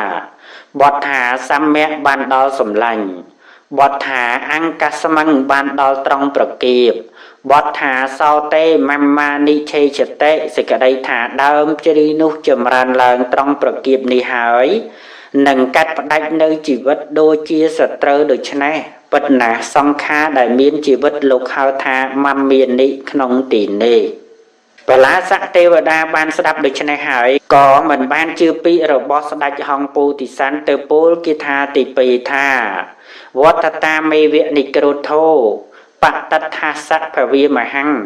បទថាសម្មៈបានដល់សម្លាញ់បទថាអង្គកស្មឹងបានដល់ត្រង់ប្រគៀបបទថាសោតេមមានិឆេជតេសេចក្តីថាដើមជ្រៃនោះចម្រើនឡើងត្រង់ប្រគៀបនេះហើយនឹងកាត់ផ្ដាច់នៅជីវិតដូចជាសត្រូវដូច្នេះពិតណាស់សង្ខារដែលមានជីវិតលោកហៅថាមមានិក្នុងទីនេះបលាសៈទេវតាបានស្ដាប់ដូច្នេះហើយក៏មិនបានជឿពាក្យរបស់ស្ដេចហង្សពោធិសត្វទៅពោលគាថាទី2ថាវត្តតាមេវៈនិក្រូធោបតថាសៈភវាមហង្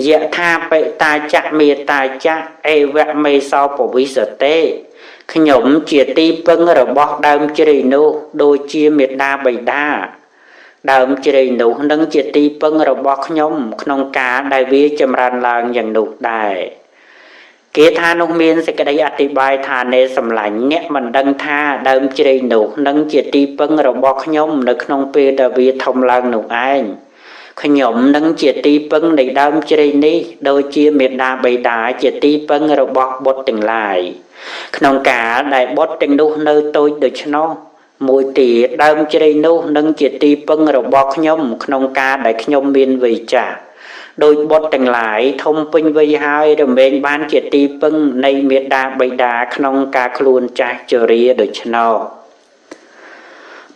យថាបិតាចៈមេតាចៈអេវៈមេសោពវិសតេខ្ញុំជាទីពឹងរបស់ដើមជ្រៃនោះដូចជាមេដាបិតាដើមជ្រៃនោះនឹងជាទីពឹងរបស់ខ្ញុំក្នុងការដែលវាចម្រើនឡើងយ៉ាងនោះដែរគេថានោះមានសេចក្តីអធិប្បាយថានេសម្លាញ់អ្នកមិនដឹងថាដើមជ្រៃនោះនឹងជាទីពឹងរបស់ខ្ញុំនៅក្នុងពេលដែលវាធំឡើងនោះឯងខ្ញុំនឹងជាទីពឹងនៃដើមជ្រៃនេះដូចជាមេដាបិតាជាទីពឹងរបស់បុត្រទាំងឡាយក្នុងកាលដែលបុត្រទាំងនោះនៅតូចដូច្នោះមួយទៀតដើមជ្រៃនោះនឹងជាទីពឹងរបស់ខ្ញុំក្នុងការដែលខ្ញុំមានវ័យចាស់ដោយបុត្រទាំងឡាយធំពេញវ័យហើយរមែងបានជាទីពឹងនៃមេដាបិតាក្នុងការខ្លួនចាស់ជរាដូច្នោះ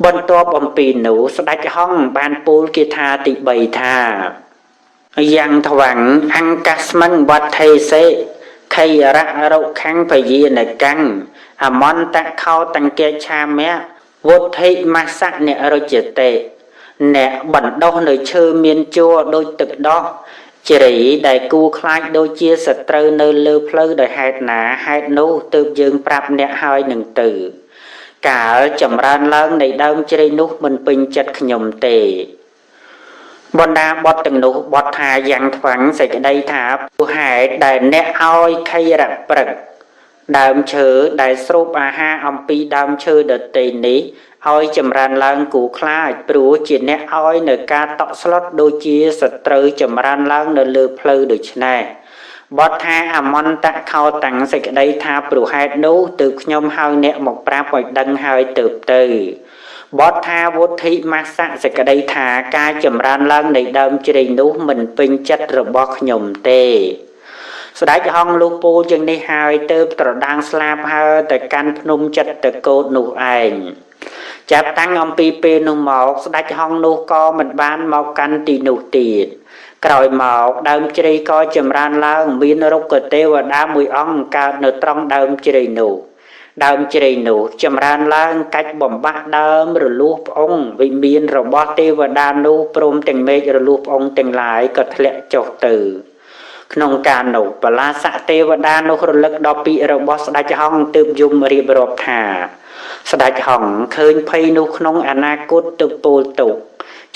បន្ទាប់អំពីនោះស្ដេចហង្សបានពោលគាថាទី3ថាយ៉ាងថ្វាំងអង្គស្មឹងវត្ថេសេខៃរៈរុខੰភយានកាំងអមន្តខោតង្កេឆាមៈវុទ្ធិមស្សៈនិរុជតេអ្នកបណ្ដោះនៅឈើមានជួរដូចទឹកដោះជ្រៃដែលគួរខ្លាចដូចជាសត្រូវនៅលើផ្លូវដោយហេតុណាហេតុនោះទើបយើងប្រាប់អ្នកហើយនឹងទៅកាលចម្រើនឡើងនៃដើមជ្រៃនោះមិនពេញចិត្តខ្ញុំទេបណ្ដាបទទាំងនោះបទថាយ៉ាងថ្វាំងសេចក្តីថាពុហេតុដែលអ្នកឲ្យខៃរៈព្រឹកដើមឈើដែលស្រូបអាហារអំពីដើមឈើដទៃនេះឲ្យចម្រើនឡើងគូខ្លាចព្រោះជាអ្នកឲ្យនៅការតក់ស្លុតដូចជាសត្រូវចម្រើនឡើងនៅលើផ្លូវដូច្នេះបទថាអមន្តខោតាំងសេចក្តីថាព្រោះហេតុនោះទើបខ្ញុំហៅអ្នកមកប្រាប់ឲ្យដឹងហើយទៅបទថាវុទ្ធិមស្សៈសេចក្តីថាការចម្រើនឡើងនៃដើមជ្រៃនោះមិនពេញចិត្តរបស់ខ្ញុំទេស្ដេចហង្សលុះពោលយ៉ាងនេះហើយទើបត្រដាងស្លាបហើរទៅកាន់ភ្នំចិត្តកោតនោះឯង ចាប់តាំងអំពីពេលនោះមកស្ដេចហង្សនោះក៏មិនបានមកកាន់ទីនោះទៀតក្រោយមកដើមជ្រៃក៏ចម្រើនឡើងមានរុក្ខទេវតាមួយអង្គកើតនៅត្រង់ដើមជ្រៃនោះដើមជ្រៃនោះចម្រើនឡើងកាច់បំបាក់ដើមរលួសផ្អុងវិមានរបស់ទេវតានោះព្រមទាំងមេឃរលួសផ្អុងទាំងឡាយក៏ធ្លាក់ចុះទៅក្នុងកាលនោះបលាស័កទេវតានោះរលឹកដល់ពាក្យរបស់ស្ដេចហង្សទើបយំរៀបរាប់ថាស្ដេចហង្សឃើញភ័យនោះក្នុងអនាគតទៅពោលទុក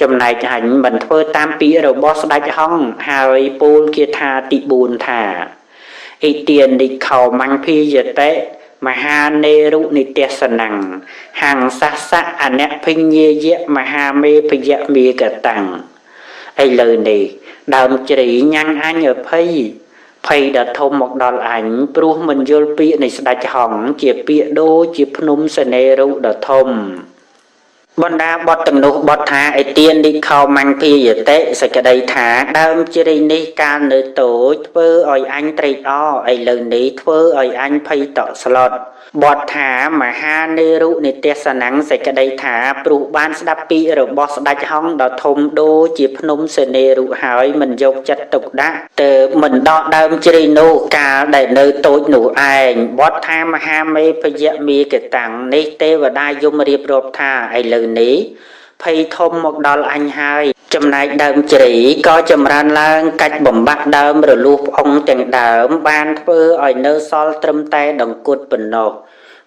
ចំណែកអញមិនធ្វើតាមពាក្យរបស់ស្ដេចហង្សហើយពោលគាថាទី4ថាអ៊ីទានិខោមង្ភាយតេមហានេរុនិទេសនੰហង្សសៈអនភិញ្ញេយៈមហាមេភយៈមេកតੰឥឡូវនេះដើមជ្រៃញ៉ាំងអញអភ័យភ័យដ៏ធំមកដល់អញព្រោះមិនយល់ពាក្យនៃស្ដេចហង្សជាពាក្យដូចជាភ្នំសនេរុដ៏ធំបណ្ដាបទទាំងនោះបទថាអេទាននិខោមង្ភាយតេសេចក្តីថាដើមជ្រៃនេះកាលនៅតូចធ្វើឲ្យអញត្រេកអរឥឡូវនេះធ្វើឲ្យអញភ័យតក់ស្លុតបទថាមហានេរុនិទេសនੰសេចក្តីថាព្រោះបានស្ដាប់ពាក្យរបស់ស្ដេចហង្សដ៏ធំដូចជាភ្នំសនេរុហើយមិនយកចិត្តទុកដាក់ទើបមិនដកដើមជ្រៃនោះកាលដែលនៅតូចនោះឯងបទថាមហាមេភយៈមេកតੰនេះទេវតាយមរៀបរាប់ថាឥឡូវនេះភ័យធំមកដល់អញហើយចំណែកដើមជ្រៃក៏ចម្រើនឡើងកាច់បំបាក់ដើមរលួសផ្អុងទាំងដើមបានធ្វើឲ្យនៅសល់ត្រឹមតែដង្គត់ប៉ុណ្ណោះ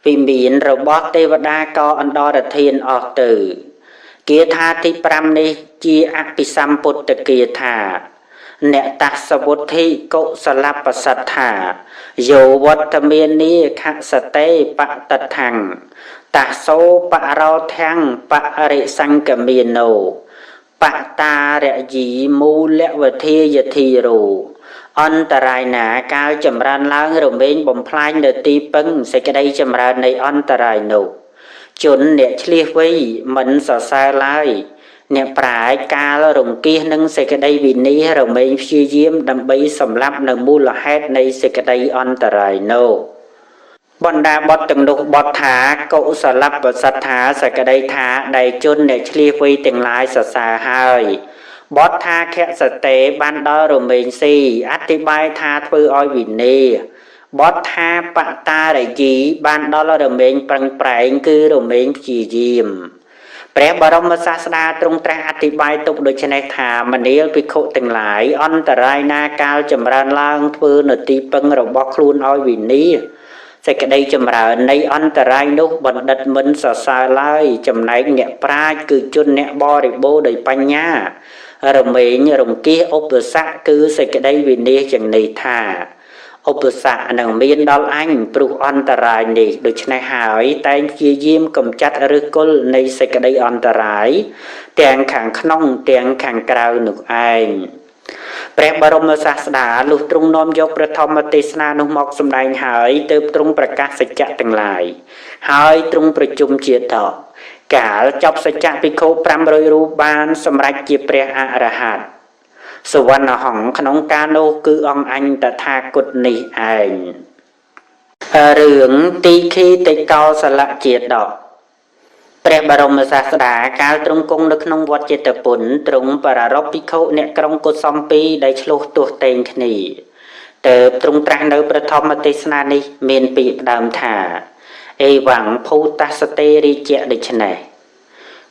វិមានរបស់ទេវតាក៏អន្តរធានអស់ទៅគាថាទី5នេះជាអភិសម្ពុទ្ធគាថាអ្នកតសវុទ្ធិកុសលបសត្ថាយោវត្តមេនីខសតេបតថੰតសោបរោធាំងបរិសង្កមេណោបតារយីមូលវធាយធិរោអន្តរាយណាកាលចម្រើនឡើងរមែងបំផ្លាញនៅទីពឹងសេចក្តីចម្រើននៃអន្តរាយនោះជនអ្នកឆ្លៀសវៃមិនសរសើរឡើយអ្នកប្រាជ្ញកាលរង្គៀសនឹងសេចក្តីវិនិច្ឆ័យរមែងព្យាយាមដើម្បីសម្លាប់នៅមូលហេតុនៃសេចក្តីអន្តរាយនោះបណ្ដាបទទាំងនោះបទថាកុសលបសត្ថាសេចក្តីថាដែលជនអ្នកឆ្លៀសវៃទាំងឡាយសរសើរហើយបទថាខសតេបានដល់រមែងស៊ីអធិប្បាយថាធ្វើឲ្យវិន័យបទថាបតារយីបានដល់រមែងប្រឹងប្រែងគឺរមែងព្យាយាមព្រះបរមសាស្តាទ្រង់ត្រាស់អធិប្បាយទុកដូច្នេះថាមនាលភិក្ខុទាំងឡាយអន្តរាយណាកាលចម្រើនឡើងធ្វើនៅទីពឹងរបស់ខ្លួនឲ្យវិន័យសេចក្តីចម្រើននៃអន្តរាយនោះបណ្ឌិតមិនសរសើរឡើយចំណែកអ្នកប្រាជ្ញគឺជនអ្នកបរិបូរដោយបញ្ញារមែងរង្គៀសឧបសគ្គគឺសេចក្តីវិនិច្ឆ័យយ៉ាងនេះថាឧបសគ្គនឹងមានដល់អញព្រោះអន្តរាយនេះដូច្នេះហើយតែងព្យាយាមកំចាត់ឫសគល់នៃសេចក្តីអន្តរាយទាំងខាងក្នុងទាំងខាងក្រៅនោះឯងព្រះបរមសាស្តាលុះទ្រង់នាំយកព្រះធម្មទេសនានោះមកសម្ដែងហើយទើបទ្រង់ប្រកាសសច្ចៈទាំងឡាយហើយទ្រង់ប្រជុំជាតកាលចប់សច្ចៈភិក្ខុ500រូបបានសម្រេចជាព្រះអរហន្តសវណ្ណហង្សក្នុងកាលនោះគឺអង្គអញតថាគតនេះឯងរឿងទីឃីតិកោសលជាតកព្រះបរមសាស្តាកាលទ្រង់គង់នៅក្នុងវត្តចេតពុនទ្រង់ប្រារព្ធភិក្ខុអ្នកក្រុងកុសំពីដែលឆ្លោះទាស់ទែងគ្នាទើបទ្រង់ត្រាស់នៅព្រះធម្មទេសនានេះមានពាក្យផ្ដើមថាអេវ៉ាំងភូតសតេរិជ្ជៈដូច្នេះ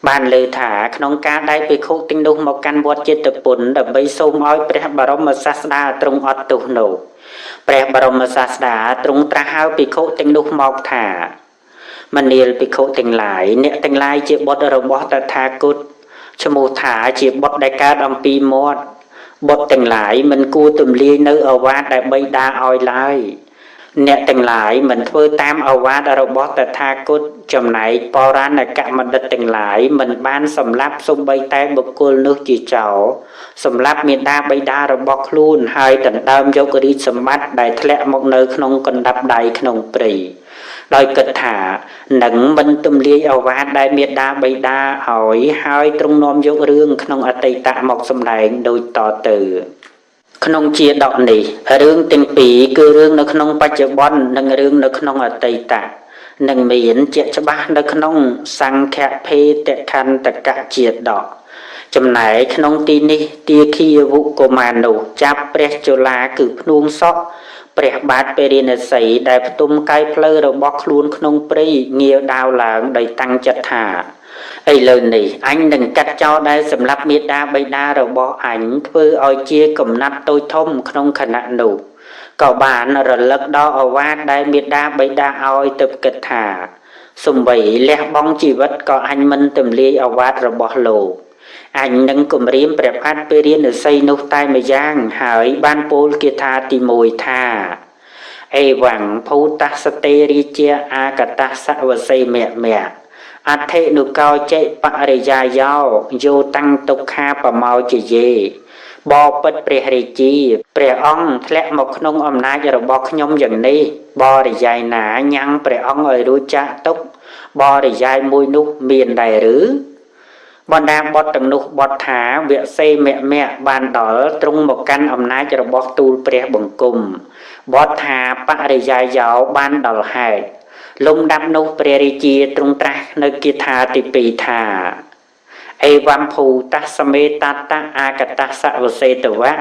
បានលើថាក្នុងការដែលភិក្ខុទាំងនោះមកកាន់វត្តចេតពុនដើម្បីសូមឲ្យព្រះបរមសាស្តាទ្រង់អត់ទោសនោះព្រះបរមសាស្តាទ្រង់ត្រាស់ហៅភិក្ខុទាំងនោះមកថាមនាលភិក្ខុទាំងឡាយអ្នកទាំងឡាយជាបុត្ររបស់តថាគតឈ្មោះថាជាបុត្រដែលកើតអំពីមាត់បុត្រទាំងឡាយមិនគួរទម្លាយនៅឱវាទដែលបិតាឲ្យឡើយអ្នកទាំងឡាយមិនធ្វើតាមឱវាទរបស់តថាគតចំណែកបរាណកបណ្ឌិតទាំងឡាយមិនបានសម្លាប់សូម្បីតែបុគ្គលនោះជាចោរសម្លាប់មាតាបិតារបស់ខ្លួនហើយដណ្ដើមយករាជសម្បត្តិដែលធ្លាក់មកនៅក្នុងកណ្ដាប់ដៃក្នុងព្រៃដោយគិតថានឹងមិនទម្លាយឱវាទដែលមាតាបិតាឲ្យហើយទ្រង់នាំយករឿងក្នុងអតីតមកសម្ដែងដូចតទៅក្នុងជាដកនេះរឿងទាំងពីរគឺរឿងនៅក្នុងបច្ចុប្បន្ននិងរឿងនៅក្នុងអតីត នឹងមានជាក់ច្បាស់នៅក្នុងសង្ឃភេទខន្តកជាតិដកចំណែកក្នុងទីនេះទាគីវុកុមារនោះចាប់ព្រះជឡាគឺភ្នួងសក់ព្រះបាទពេរិណសីដែលផ្ទុំកាយផ្លូវរបស់ខ្លួនក្នុងព្រៃងាវដាវឡើងដោយតាំងចិត្តថាឥឡូវនេះអញនឹងកាត់ចោលដែលសម្រាប់មេដាបៃតារបស់អញធ្វើឲ្យជាកំណាត់តូចធំក្នុងខណៈនោះក៏បានរលឹកដល់អវាទដែលមេដាបៃតាឲ្យទៅគិតថាសំបីលះបង់ជីវិតក៏អញមិនទម្លាយអវាទរបស់លោកអញនឹងគម្រាមព្រះបាទពេរិណសីនោះតែម្យ៉ាងហើយបានពោលគាថាទី1ថាអេវੰភូតសតេរាជាអាកតសវសីមៈអថេនុកោចេបរិយាយោយោតាំងទុក្ខាបមោជយេបបិទ្ធព្រះរាជាព្រះអង្គធ្លាក់មកក្នុងអំណាចរបស់ខ្ញុំយ៉ាងនេះបរិយាយណាញ៉ាំងព្រះអង្គឲ្យរួចចាក់ទុកបរិយាយមួយនោះមានដែរឬបណ្ដាបុត្រទាំងនោះបត់ថាវសេមៈបានដល់ទ្រង់មកកាន់អំណាចរបស់ទូលព្រះបង្គំបត់ថាបរិយាយោបានដល់ហេតុលំដាប់នោះព្រះរាជាទ្រង់ត្រាស់នៅគាថាទី2ថាអេវੰភូតសមេតតអាកតសវសេតវៈ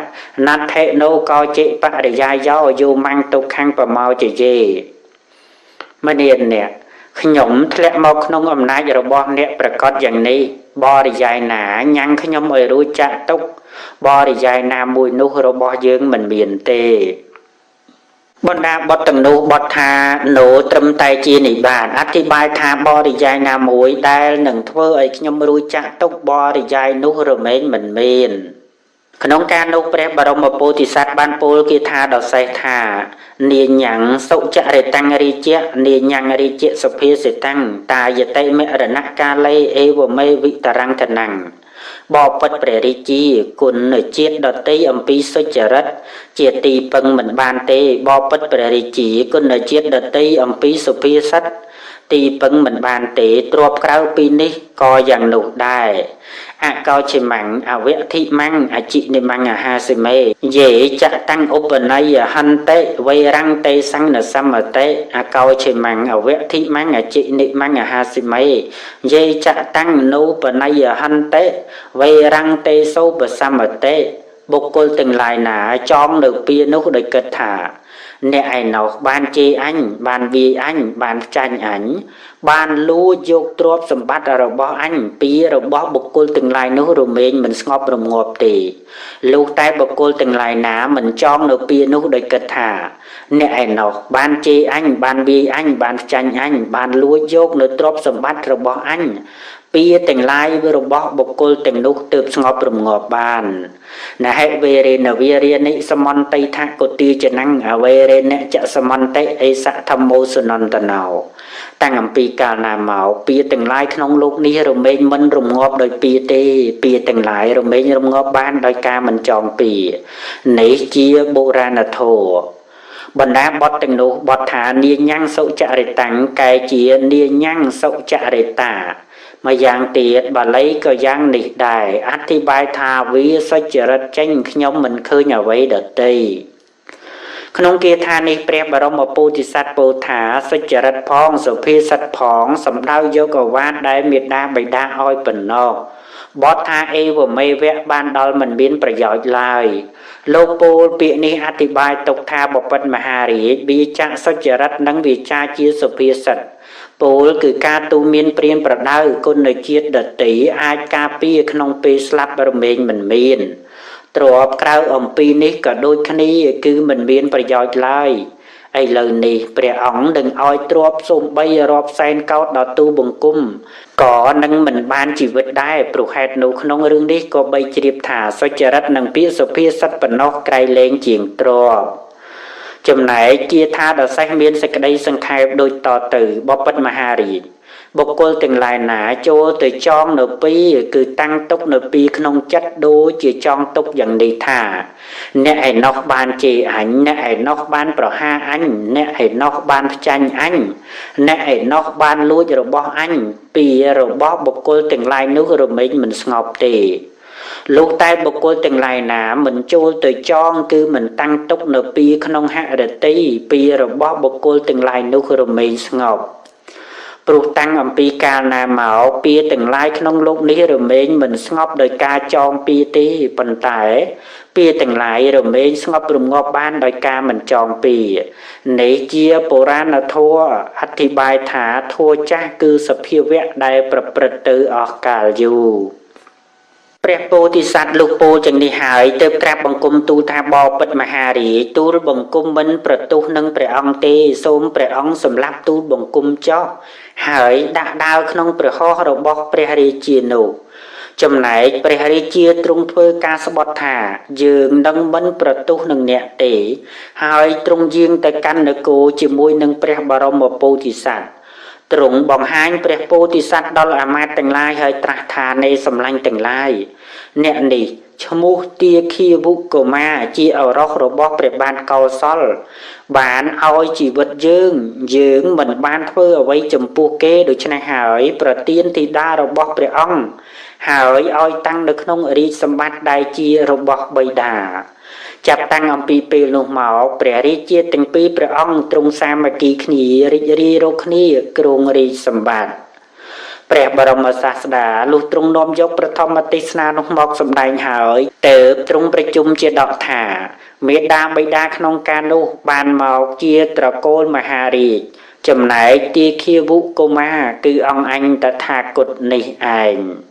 ណដ្ឋិណូកោចេបរិយាយោយោមੰទុក្ខំបមោជយេមនានអ្នកខ្ញុំធ្លាក់មកក្នុងអំណាចរបស់អ្នកប្រកាសយ៉ាងនេះបរិយាយណាញ៉ាំងខ្ញុំឲ្យរួចចាក់ទុកបរិយាយណាមួយនោះរបស់យើងមិនមានទេបណ្ដាបុត្រទាំងនោះបត់ថាណូត្រឹមតែជានិបាតអធិប្បាយថាបរិយាយណាមួយដែលនឹងធ្វើឲ្យខ្ញុំរួចចាក់ទុកបរិយាយនោះរមែងមិនមានក្នុងការនោះព្រះបរមពោធិសត្វបានពោលគាថាដល់សេះថានាញ៉ាំងសុចរិតੰរាជៈនាញ៉ាំងរាជៈសុភាសិតੰតាយតិមរណកាលេអេវមេវិតរੰធនੰបបិទ្ធព្រះរាជាគុណជាតិដតីអំពីសុចរិតជាទីពឹងមិនបានទេបបិទ្ធព្រះរាជាគុណជាតិដតីអំពីសុភាសិតទីពឹងមិនបានទេទ្របក្រៅពីនេះក៏យ៉ាងនោះដែរអកោចិមੰអវធិមੰអចិនិមੰអហាសិមេយេចតੰឧបន័យហន្តិវេរੰតេសੰនសមតេអកោចិមੰអវធិមੰអចិនិមੰអហាសិមេយេចតੰនូបន័យហន្តិវេរੰតេសោបសមតេបុគ្គលទាំងឡាយណាចងនៅពីនោះដោយគិតថាអ្នកឯណោះបានជេរអញបានវាយអញបានចាញ់អញបានលួចយកទ្រព្យសម្បត្តិរបស់អញពីរបស់បុគ្គលទាំងឡាយនោះរមែងមិនស្ងប់រងាប់ទេលុះតែបុគ្គលទាំងឡាយណាមិនចងនៅពីនោះដោយគិតថាអ្នកឯណោះបានជេរអញបានវាយអញបានចាញ់អញបានលួចយកនៅទ្រព្យសម្បត្តិរបស់អញពីទាំងឡាយរបស់បុគ្គលទាំងនោះទើបស្ងប់រងាប់បានណហេវេរេនវិរិយនិសមន្តិថកុទីចនੰអវេរេនចសមន្តិអេសធម្មោសនន្តណោតាំងអំពីកាលណាមកពីទាំងឡាយក្នុងលោកនេះរមែងមិនរងាប់ដោយពីទេពីទាំងឡាយរមែងរងាប់បានដោយការមិនចងពីនេះជាបុរាណធម៌បណ្ដាបទទាំងនោះបទថានាញ៉ាំងសុចរិតੰកែជានាញ៉ាំងសុចរិតាមកយ៉ាងទៀតបាលីក៏យ៉ាងនេះដែរអធិប្បាយថាវាសុចរិតចេញខ្ញុំមិនឃើញអ្វីដតីក្នុងគាថានេះព្រះបរមពោធិសត្វពោលថាសុចរិតផងសុភាសិតផងសំដៅយកអវាទដែលមេដាបិតាឲ្យប៉ុណ្ណោះបទថាអេវមេវៈបានដល់មិនមានប្រយោជន៍ឡើយលោកពោលពាក្យនេះអធិប្បាយទុកថាបពិតមហារាជវាចាសុចរិតនិងវាចាជាសុភាសិតពោលគឺការទូមានព្រានប្រដៅគុណជាតិដតីអាចការពារក្នុងពេលស្លាប់រមែងមិនមានទ្របក្រៅអំពីនេះក៏ដូចគ្នាគឺមិនមានប្រយោជន៍ឡើយឥឡូវនេះព្រះអង្គនឹងឲ្យទ្របសូម្បីរាប់សែនកោដដល់ទូបង្គំក៏នឹងមិនបានជីវិតដែរព្រោះហេតុនោះក្នុងរឿងនេះក៏បីជ្រាបថាសុចរិតនិងពាក្យសុភាសិតប៉ុណ្ណោះក្រៃលែងជាងទ្របចំណែកគាថាដ៏សេះមានសេចក្តីសង្ខេបដូចតទៅបពិតមហារាជបុគ្គលទាំងឡាយណាចូលទៅចងនៅពីគឺតាំងទុកនៅពីក្នុងចិត្តដូចជាចងទុកយ៉ាងនេះថាអ្នកឯណោះបានជេរអញអ្នកឯណោះបានប្រហារអញអ្នកឯណោះបានផ្ចាញ់អញអ្នកឯណោះបានលួចរបស់អញពីរបស់បុគ្គលទាំងឡាយនោះរមែងមិនស្ងប់ទេលុះតែបុគ្គលទាំងឡាយណាមិនចូលទៅចងគឺមិនតាំងទុកនៅពីក្នុងហឫទ័យពីរបស់បុគ្គលទាំងឡាយនោះរមែងស្ងប់ ព្រោះតាំងអំពីកាលណាមកពាក្យទាំងឡាយក្នុងលោកនេះរមែងមិនស្ងប់ដោយការចងពាក្យទេប៉ុន្តែពាក្យទាំងឡាយរមែងស្ងប់រងាប់បានដោយការមិនចងពាក្យនេះជាបុរាណធម៌អធិប្បាយថាធម៌ចាស់គឺសភាវៈដែលប្រព្រឹត្តទៅអស់កាលយូរព្រះពោធិសត្វលុះពោលចឹងនេះហើយទើបក្រាបបង្គំទូលថាបបិទ្ធមហារាជទូលបង្គំមិនប្រទុះនឹងព្រះអង្គទេសូមព្រះអង្គសម្លាប់ទូលបង្គំចោះហើយដាក់ដាវក្នុងព្រះហស្ថរបស់ព្រះរាជានោះចំណែកព្រះរាជាទ្រង់ធ្វើការស្បត់ថាយើងនឹងមិនប្រទុះនឹងអ្នកទេហើយទ្រង់យាងទៅកាន់នគរជាមួយនឹងព្រះបរមពោធិសត្វទ្រង់បង្ហាញព្រះពោធិសត្វដល់អាមាត្យទាំងឡាយហើយត្រាស់ថានៃសម្លាញ់ទាំងឡាយអ្នកនេះឈ្មោះទាឃាវុកុមារជាឱរសរបស់ព្រះបានកោសលបានឲ្យជីវិតយើងមិនបានធ្វើអ្វីចំពោះគេដូច្នេះហើយប្រទានធីតារបស់ព្រះអង្គហើយឲ្យតាំងនៅក្នុងរាជសម្បត្តិដែលជារបស់បិតាចាប់តាំងអំពីពេលនោះមកព្រះរាជាទាំងពីរព្រះអង្គទ្រង់សាមគ្គីគ្នារីករាយរកគ្នាគ្រងរាជសម្បត្តិព្រះបរមសាស្តាលុះទ្រង់នាំយកប្រធមទេសនានោះមកសម្ដែងហើយទើបទ្រង់ប្រជុំជាដកថាមេដាបិតាក្នុងការនោះបានមកជាត្រកូលមហារាជចំណែកទាឃាវុកុមារគឺអង្គអញតថាគតនេះឯង